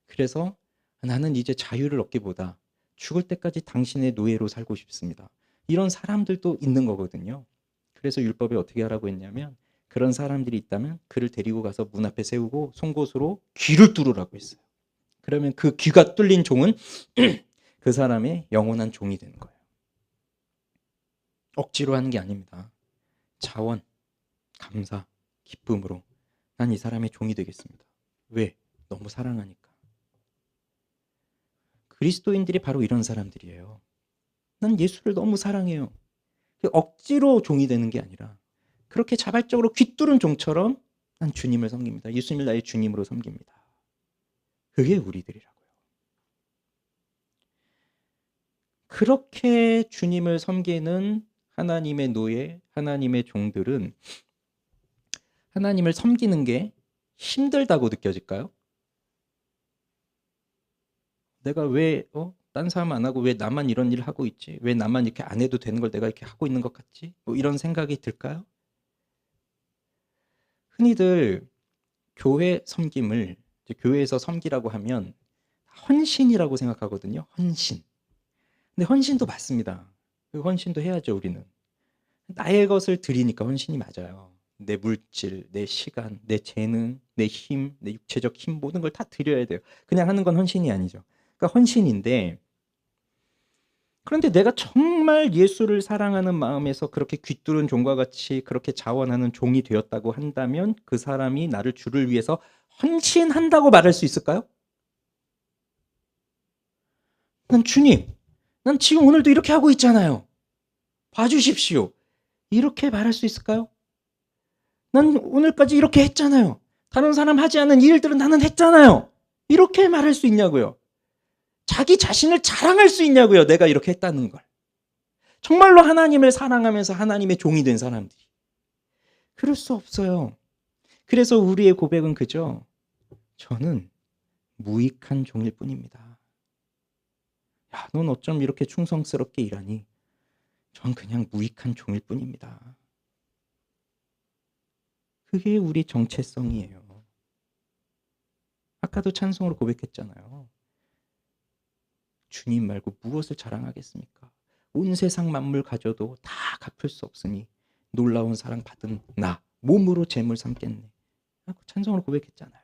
그래서 나는 이제 자유를 얻기보다 죽을 때까지 당신의 노예로 살고 싶습니다. 이런 사람들도 있는 거거든요. 그래서 율법에 어떻게 하라고 했냐면 그런 사람들이 있다면 그를 데리고 가서 문 앞에 세우고 송곳으로 귀를 뚫으라고 했어요. 그러면 그 귀가 뚫린 종은 그 사람의 영원한 종이 되는 거예요. 억지로 하는 게 아닙니다. 자원, 감사, 기쁨으로 난 이 사람의 종이 되겠습니다. 왜? 너무 사랑하니까. 그리스도인들이 바로 이런 사람들이에요. 난 예수를 너무 사랑해요. 억지로 종이 되는 게 아니라 그렇게 자발적으로 귀뚫은 종처럼 난 주님을 섬깁니다. 예수님을 나의 주님으로 섬깁니다. 그게 우리들이라고요. 그렇게 주님을 섬기는 하나님의 노예, 하나님의 종들은 하나님을 섬기는 게 힘들다고 느껴질까요? 내가 왜 딴 사람 안 하고 왜 나만 이런 일을 하고 있지? 왜 나만 이렇게 안 해도 되는 걸 내가 이렇게 하고 있는 것 같지? 뭐 이런 생각이 들까요? 흔히들 교회 섬김을 교회에서 섬기라고 하면 헌신이라고 생각하거든요. 헌신. 근데 헌신도 맞습니다. 그 헌신도 해야죠, 우리는. 나의 것을 드리니까 헌신이 맞아요. 내 물질, 내 시간, 내 재능, 내 힘, 내 육체적 힘 모든 걸 다 드려야 돼요. 그냥 하는 건 헌신이 아니죠. 그러니까 헌신인데, 그런데 내가 정말 예수를 사랑하는 마음에서 그렇게 귀뚫은 종과 같이 그렇게 자원하는 종이 되었다고 한다면 그 사람이 나를 주를 위해서 헌신한다고 말할 수 있을까요? 난 주님, 난 지금 오늘도 이렇게 하고 있잖아요. 봐주십시오. 이렇게 말할 수 있을까요? 난 오늘까지 이렇게 했잖아요. 다른 사람 하지 않은 이 일들은 나는 했잖아요. 이렇게 말할 수 있냐고요. 자기 자신을 자랑할 수 있냐고요. 내가 이렇게 했다는 걸. 정말로 하나님을 사랑하면서 하나님의 종이 된 사람들이. 그럴 수 없어요. 그래서 우리의 고백은 그저 저는 무익한 종일 뿐입니다. 야, 넌 어쩜 이렇게 충성스럽게 일하니? 전 그냥 무익한 종일 뿐입니다. 그게 우리 정체성이에요. 아까도 찬송으로 고백했잖아요. 주님 말고 무엇을 자랑하겠습니까? 온 세상 만물 가져도 다 갚을 수 없으니 놀라운 사랑 받은 나 몸으로 재물 삼겠네. 찬송으로 고백했잖아요.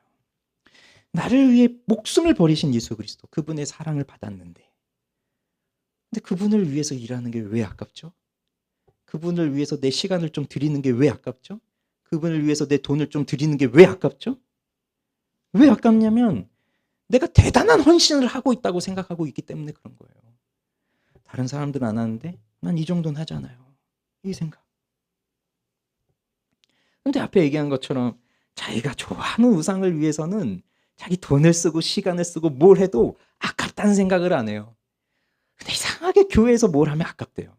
나를 위해 목숨을 버리신 예수 그리스도, 그분의 사랑을 받았는데, 근데 그분을 위해서 일하는 게 왜 아깝죠? 그분을 위해서 내 시간을 좀 드리는 게 왜 아깝죠? 그분을 위해서 내 돈을 좀 드리는 게 왜 아깝죠? 왜 아깝냐면 내가 대단한 헌신을 하고 있다고 생각하고 있기 때문에 그런 거예요. 다른 사람들은 안 하는데 난 이 정도는 하잖아요. 이 생각. 근데 앞에 얘기한 것처럼 자기가 좋아하는 우상을 위해서는 자기 돈을 쓰고 시간을 쓰고 뭘 해도 아깝다는 생각을 안 해요. 근데 이상하게 교회에서 뭘 하면 아깝대요.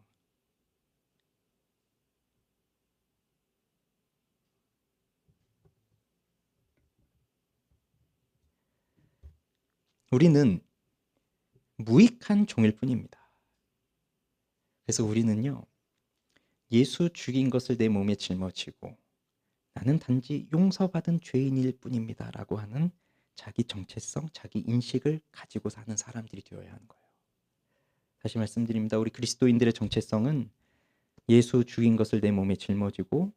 우리는 무익한 종일 뿐입니다. 그래서 우리는요, 예수 죽인 것을 내 몸에 짊어지고 나는 단지 용서받은 죄인일 뿐입니다 라고 하는 자기 정체성, 자기 인식을 가지고 사는 사람들이 되어야 하는 거예요. 다시 말씀드립니다. 우리 그리스도인들의 정체성은 예수 죽인 것을 내 몸에 짊어지고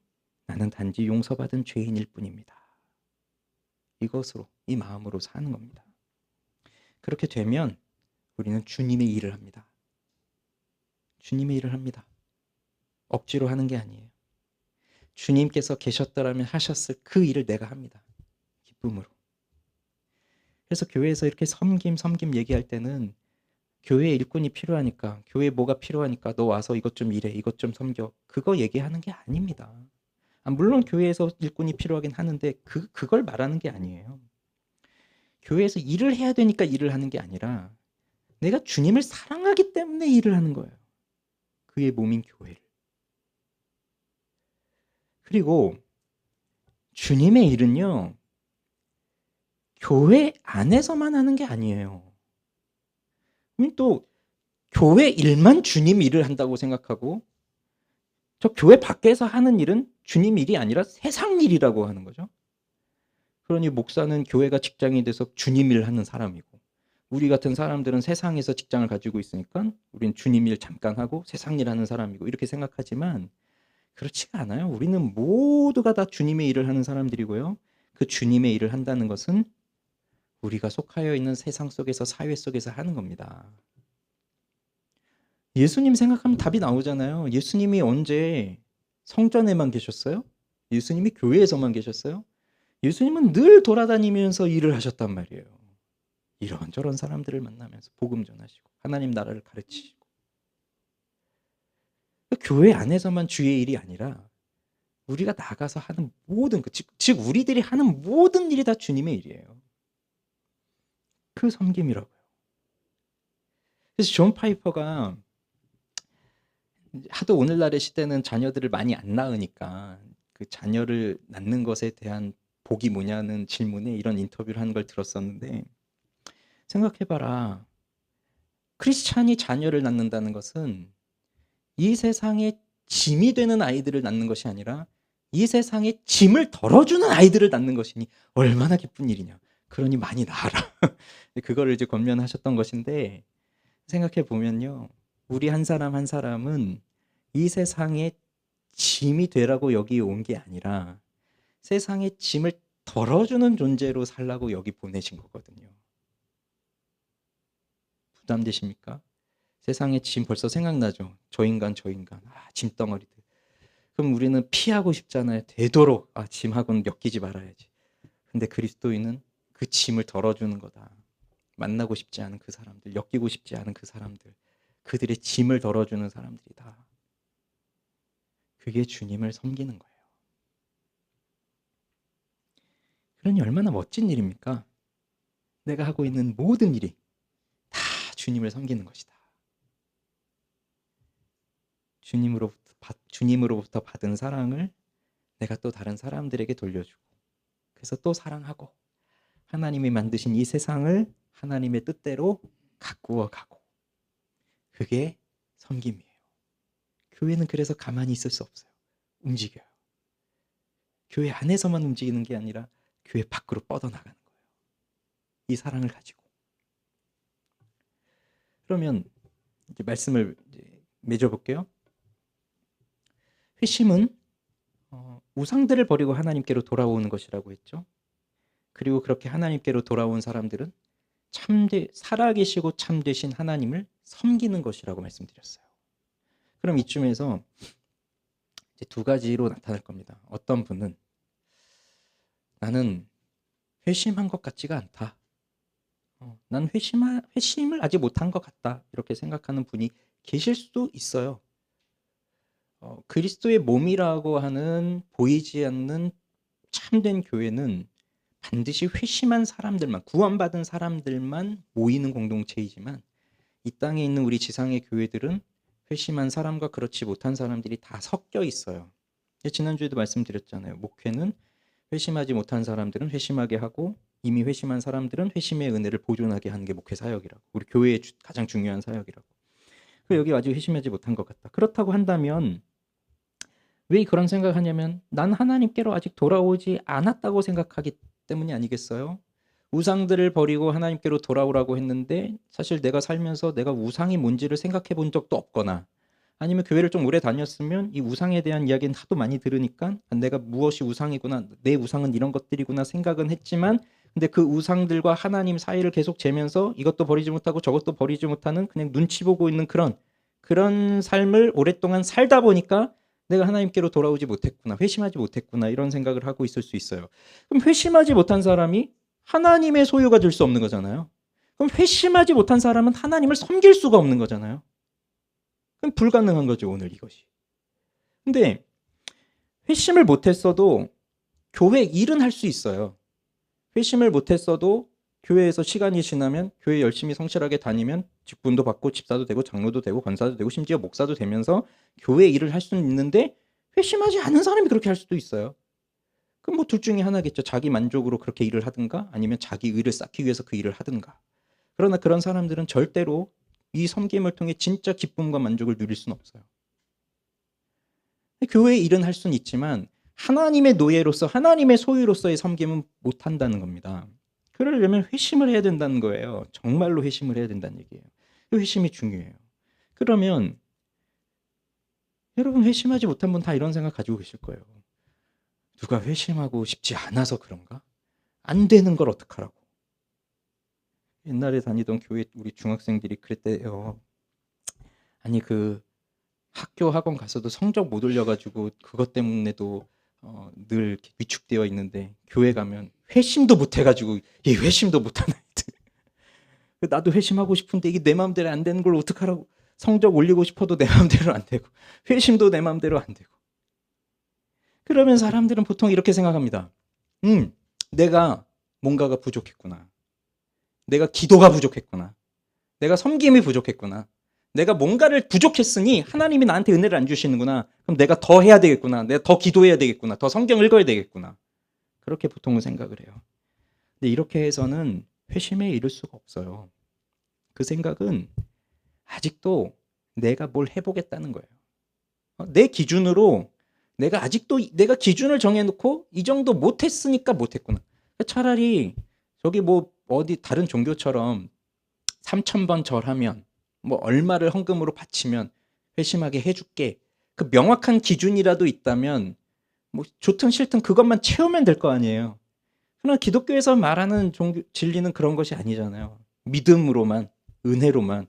나는 단지 용서받은 죄인일 뿐입니다. 이것으로, 이 마음으로 사는 겁니다. 그렇게 되면 우리는 주님의 일을 합니다. 주님의 일을 합니다. 억지로 하는 게 아니에요. 주님께서 계셨더라면 하셨을 그 일을 내가 합니다. 기쁨으로. 그래서 교회에서 이렇게 섬김 얘기할 때는 교회 일꾼이 필요하니까, 교회 뭐가 필요하니까 너 와서 이것 좀 일해, 이것 좀 섬겨. 그거 얘기하는 게 아닙니다. 물론 교회에서 일꾼이 필요하긴 하는데 그걸 말하는 게 아니에요. 교회에서 일을 해야 되니까 일을 하는 게 아니라 내가 주님을 사랑하기 때문에 일을 하는 거예요. 그의 몸인 교회를. 그리고 주님의 일은요, 교회 안에서만 하는 게 아니에요. 또 교회 일만 주님 일을 한다고 생각하고 저 교회 밖에서 하는 일은 주님 일이 아니라 세상 일이라고 하는 거죠. 그러니 목사는 교회가 직장이 돼서 주님 일 하는 사람이고 우리 같은 사람들은 세상에서 직장을 가지고 있으니까 우린 주님 일 잠깐 하고 세상 일 하는 사람이고 이렇게 생각하지만 그렇지가 않아요. 우리는 모두가 다 주님의 일을 하는 사람들이고요. 그 주님의 일을 한다는 것은 우리가 속하여 있는 세상 속에서 사회 속에서 하는 겁니다. 예수님 생각하면 답이 나오잖아요. 예수님이 언제 성전에만 계셨어요? 예수님이 교회에서만 계셨어요? 예수님은 늘 돌아다니면서 일을 하셨단 말이에요. 이런저런 사람들을 만나면서 복음 전하시고 하나님 나라를 가르치시고. 교회 안에서만 주의 일이 아니라 우리가 나가서 하는 모든 즉 우리들이 하는 모든 일이 다 주님의 일이에요. 그 섬김이라고요. 그래서 존 파이퍼가 하도 오늘날의 시대는 자녀들을 많이 안 낳으니까 그 자녀를 낳는 것에 대한 복이 뭐냐는 질문에 이런 인터뷰를 하는 걸 들었었는데 생각해봐라. 크리스찬이 자녀를 낳는다는 것은 이 세상에 짐이 되는 아이들을 낳는 것이 아니라 이 세상에 짐을 덜어주는 아이들을 낳는 것이니 얼마나 기쁜 일이냐. 그러니 많이 낳아라. 그거를 이제 권면하셨던 것인데 생각해 보면요. 우리 한 사람 한 사람은 이 세상에 짐이 되라고 여기 온 게 아니라 세상에 짐을 덜어주는 존재로 살라고 여기 보내신 거거든요. 부담되십니까? 세상에 짐 벌써 생각나죠? 저 인간 짐덩어리들. 그럼 우리는 피하고 싶잖아요. 되도록 짐하고는 엮이지 말아야지. 근데 그리스도인은 그 짐을 덜어주는 거다. 만나고 싶지 않은 그 사람들, 엮이고 싶지 않은 그 사람들, 그들의 짐을 덜어주는 사람들이다. 그게 주님을 섬기는 거예요. 그러니 얼마나 멋진 일입니까? 내가 하고 있는 모든 일이 다 주님을 섬기는 것이다. 주님으로부터 받은 사랑을 내가 또 다른 사람들에게 돌려주고, 그래서 또 사랑하고, 하나님이 만드신 이 세상을 하나님의 뜻대로 가꾸어 가고, 그게 섬김이에요. 교회는 그래서 가만히 있을 수 없어요. 움직여요. 교회 안에서만 움직이는 게 아니라 교회 밖으로 뻗어나가는 거예요. 이 사랑을 가지고. 그러면 이제 말씀을 맺어볼게요. 회심은 우상들을 버리고 하나님께로 돌아오는 것이라고 했죠. 그리고 그렇게 하나님께로 돌아온 사람들은 살아계시고 참되신 하나님을 섬기는 것이라고 말씀드렸어요. 그럼 이쯤에서 이제 두 가지로 나타날 겁니다. 어떤 분은 나는 회심한 것 같지가 않다. 난 회심을 아직 못한 것 같다. 이렇게 생각하는 분이 계실 수도 있어요. 그리스도의 몸이라고 하는 보이지 않는 참된 교회는 반드시 회심한 사람들만, 구원받은 사람들만 모이는 공동체이지만, 이 땅에 있는 우리 지상의 교회들은 회심한 사람과 그렇지 못한 사람들이 다 섞여 있어요. 지난주에도 말씀드렸잖아요. 목회는 회심하지 못한 사람들은 회심하게 하고, 이미 회심한 사람들은 회심의 은혜를 보존하게 하는 게 목회 사역이라고, 우리 교회의 가장 중요한 사역이라고. 여기 아직 회심하지 못한 것 같다. 그렇다고 한다면 왜 그런 생각을 하냐면, 난 하나님께로 아직 돌아오지 않았다고 생각하기 때문이 아니겠어요? 우상들을 버리고 하나님께로 돌아오라고 했는데 사실 내가 살면서 내가 우상이 뭔지를 생각해 본 적도 없거나, 아니면 교회를 좀 오래 다녔으면 이 우상에 대한 이야기는 하도 많이 들으니까 내가 무엇이 우상이구나, 내 우상은 이런 것들이구나 생각은 했지만, 근데 그 우상들과 하나님 사이를 계속 재면서 이것도 버리지 못하고 저것도 버리지 못하는, 그냥 눈치 보고 있는 그런 삶을 오랫동안 살다 보니까 내가 하나님께로 돌아오지 못했구나, 회심하지 못했구나, 이런 생각을 하고 있을 수 있어요. 그럼 회심하지 못한 사람이 하나님의 소유가 될 수 없는 거잖아요. 그럼 회심하지 못한 사람은 하나님을 섬길 수가 없는 거잖아요. 그럼 불가능한 거죠, 오늘 이것이. 근데 회심을 못했어도 교회 일은 할 수 있어요. 회심을 못했어도 교회에서 시간이 지나면, 교회 열심히 성실하게 다니면 직분도 받고 집사도 되고 장로도 되고 권사도 되고 심지어 목사도 되면서 교회 일을 할 수는 있는데, 회심하지 않은 사람이 그렇게 할 수도 있어요. 그럼 뭐 둘 중에 하나겠죠. 자기 만족으로 그렇게 일을 하든가, 아니면 자기 의를 쌓기 위해서 그 일을 하든가. 그러나 그런 사람들은 절대로 이 섬김을 통해 진짜 기쁨과 만족을 누릴 수는 없어요. 교회 일은 할 수는 있지만 하나님의 노예로서, 하나님의 소유로서의 섬김은 못한다는 겁니다. 그러려면 회심을 해야 된다는 거예요. 정말로 회심을 해야 된다는 얘기예요. 회심이 중요해요. 그러면 여러분, 회심하지 못한 분 다 이런 생각 가지고 계실 거예요. 누가 회심하고 싶지 않아서 그런가? 안 되는 걸 어떡하라고. 옛날에 다니던 교회 우리 중학생들이 그랬대요. 아니 학교 학원 가서도 성적 못 올려가지고 그것 때문에도 늘 이렇게 위축되어 있는데, 교회 가면 회심도 못 해가지고, 이 회심도 못하는 아이들. 나도 회심하고 싶은데 이게 내 마음대로 안 되는 걸 어떡하라고. 성적 올리고 싶어도 내 마음대로 안 되고, 회심도 내 마음대로 안 되고. 그러면 사람들은 보통 이렇게 생각합니다. 내가 뭔가가 부족했구나. 내가 기도가 부족했구나. 내가 섬김이 부족했구나. 내가 뭔가를 부족했으니 하나님이 나한테 은혜를 안 주시는구나. 그럼 내가 더 해야 되겠구나. 내가 더 기도해야 되겠구나. 더 성경 읽어야 되겠구나. 그렇게 보통은 생각을 해요. 근데 이렇게 해서는 회심에 이를 수가 없어요. 그 생각은 아직도 내가 뭘 해보겠다는 거예요. 내 기준으로 내가 아직도 내가 기준을 정해놓고 이 정도 못했으니까 못했구나. 차라리 저기 뭐 어디 다른 종교처럼 3,000번 절하면, 뭐 얼마를 헌금으로 바치면 회심하게 해줄게, 그 명확한 기준이라도 있다면 뭐 좋든 싫든 그것만 채우면 될 거 아니에요. 그러나 기독교에서 말하는 진리는 그런 것이 아니잖아요. 믿음으로만, 은혜로만.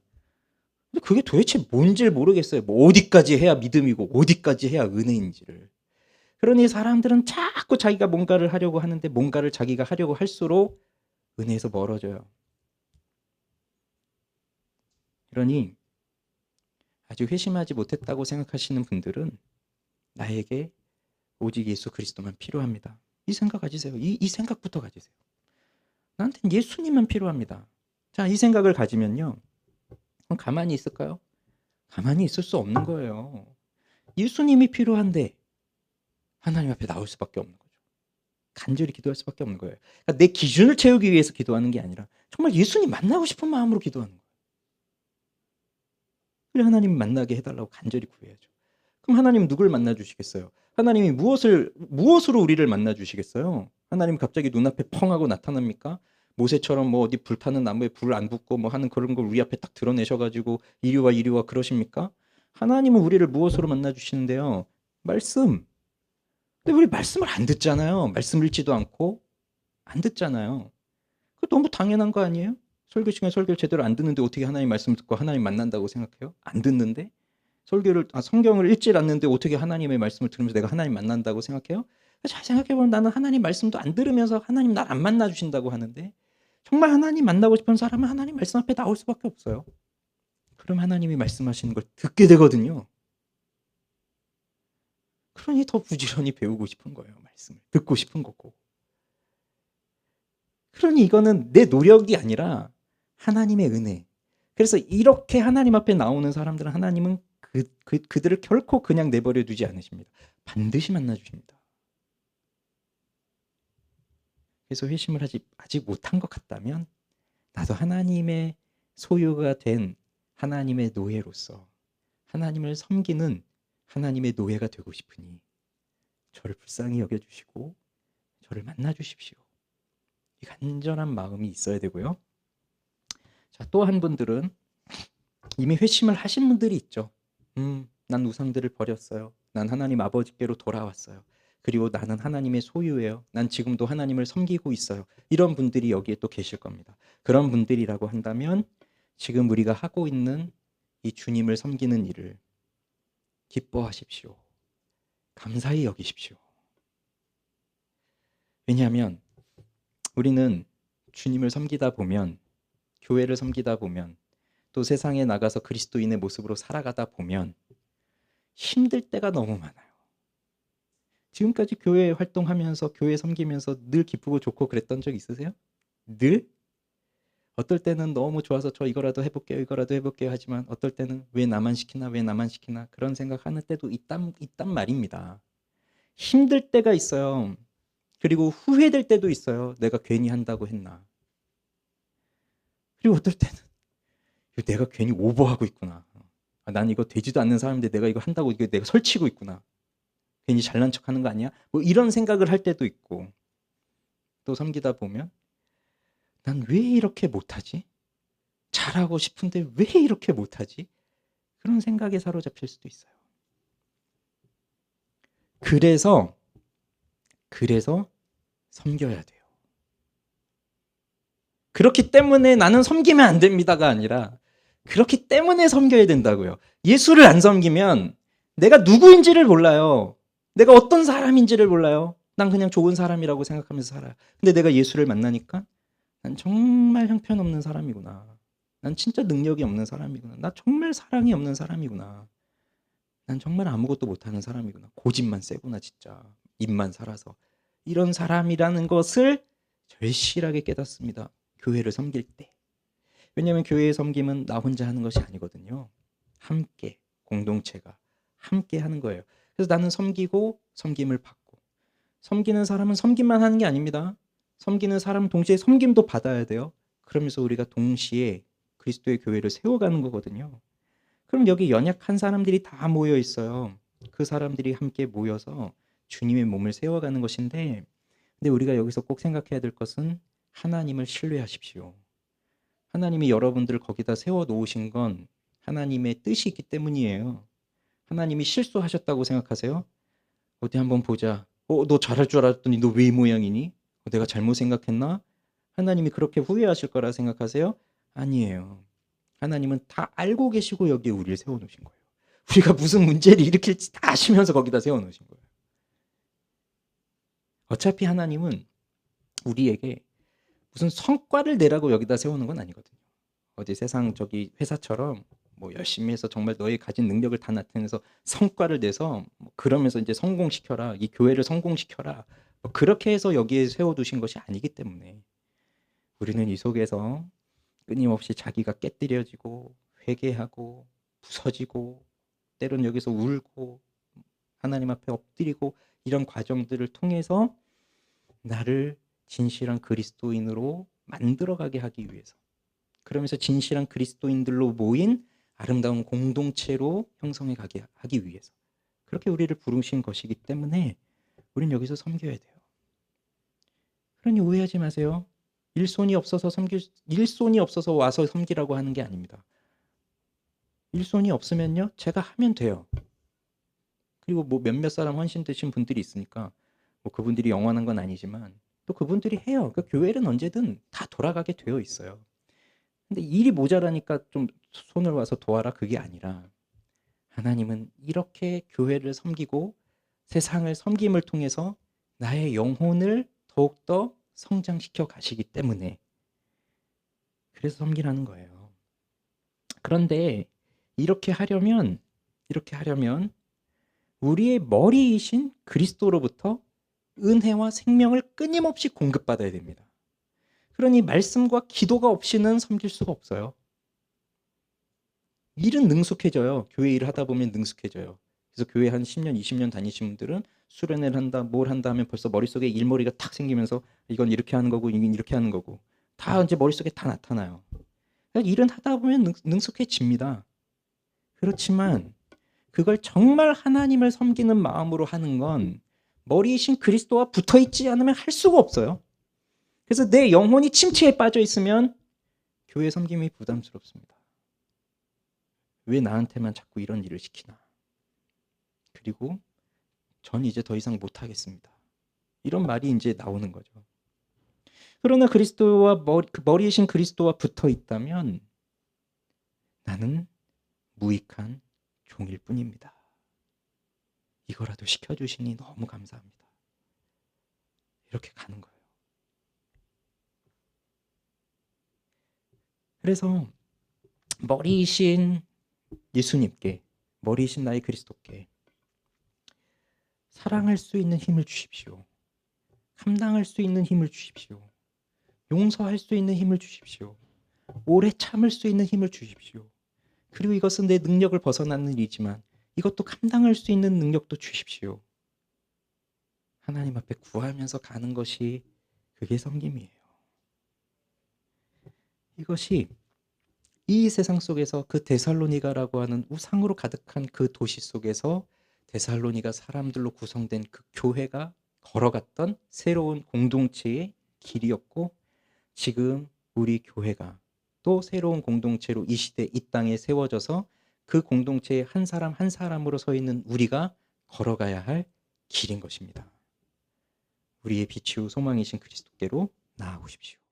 근데 그게 도대체 뭔지를 모르겠어요. 뭐 어디까지 해야 믿음이고 어디까지 해야 은혜인지를. 그러니 사람들은 자꾸 자기가 뭔가를 하려고 하는데, 뭔가를 자기가 하려고 할수록 은혜에서 멀어져요. 그러니 아직 회심하지 못했다고 생각하시는 분들은 나에게 오직 예수 그리스도만 필요합니다. 이 생각 가지세요. 이 생각부터 가지세요. 나한테는 예수님만 필요합니다. 자, 이 생각을 가지면요. 그럼 가만히 있을까요? 가만히 있을 수 없는 거예요. 예수님이 필요한데 하나님 앞에 나올 수밖에 없는 거죠. 간절히 기도할 수밖에 없는 거예요. 그러니까 내 기준을 채우기 위해서 기도하는 게 아니라 정말 예수님 만나고 싶은 마음으로 기도하는 거예요. 그래 하나님 만나게 해달라고 간절히 구해야죠. 그럼 하나님 누굴 만나 주시겠어요? 하나님이 무엇으로 우리를 만나 주시겠어요? 하나님 갑자기 눈앞에 펑 하고 나타납니까? 모세처럼 뭐 어디 불타는 나무에 불 안 붙고 뭐 하는 그런 걸 우리 앞에 딱 드러내셔가지고 이리 와 이리 와 그러십니까? 하나님은 우리를 무엇으로 만나 주시는데요? 말씀. 근데 우리 말씀을 안 듣잖아요. 말씀 읽지도 않고 안 듣잖아요. 그 너무 당연한 거 아니에요? 설교 시간에 설교를 제대로 안 듣는데 어떻게 하나님 말씀 듣고 하나님 만난다고 생각해요? 안 듣는데? 성경을 읽지 않는데 어떻게 하나님의 말씀을 들으면서 내가 하나님 만난다고 생각해요? 잘 생각해보면 나는 하나님 말씀도 안 들으면서 하나님 날 안 만나 주신다고 하는데 정말 하나님 만나고 싶은 사람은 하나님 말씀 앞에 나올 수밖에 없어요. 그럼 하나님이 말씀하시는 걸 듣게 되거든요. 그러니 더 부지런히 배우고 싶은 거예요. 말씀을 듣고 싶은 거고. 그러니 이거는 내 노력이 아니라 하나님의 은혜. 그래서 이렇게 하나님 앞에 나오는 사람들은 하나님은 그들을 결코 그냥 내버려 두지 않으십니다. 반드시 만나 주십니다. 그래서 회심을 아직 못한 것 같다면 나도 하나님의 소유가 된 하나님의 노예로서 하나님을 섬기는 하나님의 노예가 되고 싶으니 저를 불쌍히 여겨주시고 저를 만나 주십시오. 이 간절한 마음이 있어야 되고요. 자, 또 한 분들은 이미 회심을 하신 분들이 있죠. 난 우상들을 버렸어요. 난 하나님 아버지께로 돌아왔어요. 그리고 나는 하나님의 소유예요. 난 지금도 하나님을 섬기고 있어요. 이런 분들이 여기에 또 계실 겁니다. 그런 분들이라고 한다면 지금 우리가 하고 있는 이 주님을 섬기는 일을 기뻐하십시오. 감사히 여기십시오. 왜냐하면 우리는 주님을 섬기다 보면, 교회를 섬기다 보면, 또 세상에 나가서 그리스도인의 모습으로 살아가다 보면 힘들 때가 너무 많아요. 지금까지 교회 활동하면서 교회 섬기면서 늘 기쁘고 좋고 그랬던 적 있으세요? 늘? 어떨 때는 너무 좋아서 저 이거라도 해볼게요 하지만 어떨 때는 왜 나만 시키나 그런 생각하는 때도 있단 말입니다. 힘들 때가 있어요. 그리고 후회될 때도 있어요. 내가 괜히 한다고 했나. 그리고 어떨 때는 내가 괜히 오버하고 있구나. 난 이거 되지도 않는 사람인데 내가 이거 한다고 이거 내가 설치고 있구나. 괜히 잘난 척하는 거 아니야? 뭐 이런 생각을 할 때도 있고 또 섬기다 보면 난 왜 이렇게 못하지? 잘하고 싶은데 왜 이렇게 못하지? 그런 생각에 사로잡힐 수도 있어요. 그래서 섬겨야 돼요. 그렇기 때문에 나는 섬기면 안 됩니다가 아니라 그렇기 때문에 섬겨야 된다고요. 예수를 안 섬기면 내가 누구인지를 몰라요. 내가 어떤 사람인지를 몰라요. 난 그냥 좋은 사람이라고 생각하면서 살아요. 근데 내가 예수를 만나니까 난 정말 형편없는 사람이구나. 난 진짜 능력이 없는 사람이구나. 나 정말 사랑이 없는 사람이구나. 난 정말 아무것도 못하는 사람이구나. 고집만 세구나 진짜. 입만 살아서. 이런 사람이라는 것을 절실하게 깨닫습니다. 교회를 섬길 때. 왜냐하면 교회의 섬김은 나 혼자 하는 것이 아니거든요. 함께 공동체가 함께 하는 거예요. 그래서 나는 섬기고 섬김을 받고 섬기는 사람은 섬김만 하는 게 아닙니다. 섬기는 사람 동시에 섬김도 받아야 돼요. 그러면서 우리가 동시에 그리스도의 교회를 세워가는 거거든요. 그럼 여기 연약한 사람들이 다 모여 있어요. 그 사람들이 함께 모여서 주님의 몸을 세워가는 것인데 근데 우리가 여기서 꼭 생각해야 될 것은 하나님을 신뢰하십시오. 하나님이 여러분들을 거기다 세워놓으신 건 하나님의 뜻이 있기 때문이에요. 하나님이 실수하셨다고 생각하세요? 어디 한번 보자. 너 잘할 줄 알았더니 너 왜 이 모양이니? 내가 잘못 생각했나? 하나님이 그렇게 후회하실 거라 생각하세요? 아니에요. 하나님은 다 알고 계시고 여기에 우리를 세워놓으신 거예요. 우리가 무슨 문제를 일으킬지 다 아시면서 거기다 세워놓으신 거예요. 어차피 하나님은 우리에게 무슨 성과를 내라고 여기다 세우는 건 아니거든요. 어디 세상 저기 회사처럼 뭐 열심히 해서 정말 너의 가진 능력을 다 나타내서 성과를 내서 뭐 그러면서 이제 성공시켜라. 이 교회를 성공시켜라. 뭐 그렇게 해서 여기에 세워두신 것이 아니기 때문에 우리는 이 속에서 끊임없이 자기가 깨뜨려지고 회개하고 부서지고 때론 여기서 울고 하나님 앞에 엎드리고 이런 과정들을 통해서 나를 진실한 그리스도인으로 만들어가게 하기 위해서 그러면서 진실한 그리스도인들로 모인 아름다운 공동체로 형성해 가게 하기 위해서 그렇게 우리를 부르신 것이기 때문에 우린 여기서 섬겨야 돼요. 그러니 오해하지 마세요. 일손이 없어서 와서 섬기라고 하는 게 아닙니다. 일손이 없으면요, 제가 하면 돼요. 그리고 뭐 몇몇 사람 헌신되신 분들이 있으니까 뭐 그분들이 영원한 건 아니지만 또 그분들이 해요. 그 교회는 언제든 다 돌아가게 되어 있어요. 근데 일이 모자라니까 좀 손을 와서 도와라 그게 아니라 하나님은 이렇게 교회를 섬기고 세상을 섬김을 통해서 나의 영혼을 더욱더 성장시켜 가시기 때문에 그래서 섬기라는 거예요. 그런데 이렇게 하려면 우리의 머리이신 그리스도로부터 은혜와 생명을 끊임없이 공급받아야 됩니다. 그러니 말씀과 기도가 없이는 섬길 수가 없어요. 일은 능숙해져요. 교회 일을 하다 보면 능숙해져요. 그래서 교회 한 10년, 20년 다니신 분들은 수련회를 한다, 뭘 한다 하면 벌써 머릿속에 일머리가 탁 생기면서 이건 이렇게 하는 거고 이건 이렇게 하는 거고 다 이제 머릿속에 다 나타나요. 그러니까 일은 하다 보면 능숙해집니다. 그렇지만 그걸 정말 하나님을 섬기는 마음으로 하는 건 머리이신 그리스도와 붙어있지 않으면 할 수가 없어요. 그래서 내 영혼이 침체에 빠져 있으면 교회 섬김이 부담스럽습니다. 왜 나한테만 자꾸 이런 일을 시키나? 그리고 전 이제 더 이상 못하겠습니다. 이런 말이 이제 나오는 거죠. 그러나 그리스도와 머리이신 그리스도와 붙어 있다면 나는 무익한 종일 뿐입니다. 이거라도 시켜주시니 너무 감사합니다. 이렇게 가는 거예요. 그래서 머리이신 예수님께, 머리이신 나의 그리스도께 사랑할 수 있는 힘을 주십시오. 감당할 수 있는 힘을 주십시오. 용서할 수 있는 힘을 주십시오. 오래 참을 수 있는 힘을 주십시오. 그리고 이것은 내 능력을 벗어나는 일이지만 이것도 감당할 수 있는 능력도 주십시오. 하나님 앞에 구하면서 가는 것이 그게 섬김이에요. 이것이 이 세상 속에서 그 데살로니가라고 하는 우상으로 가득한 그 도시 속에서 데살로니가 사람들로 구성된 그 교회가 걸어갔던 새로운 공동체의 길이었고 지금 우리 교회가 또 새로운 공동체로 이 시대 이 땅에 세워져서 그 공동체의 한 사람 한 사람으로 서 있는 우리가 걸어가야 할 길인 것입니다. 우리의 빛이요 소망이신 그리스도께로 나아오십시오.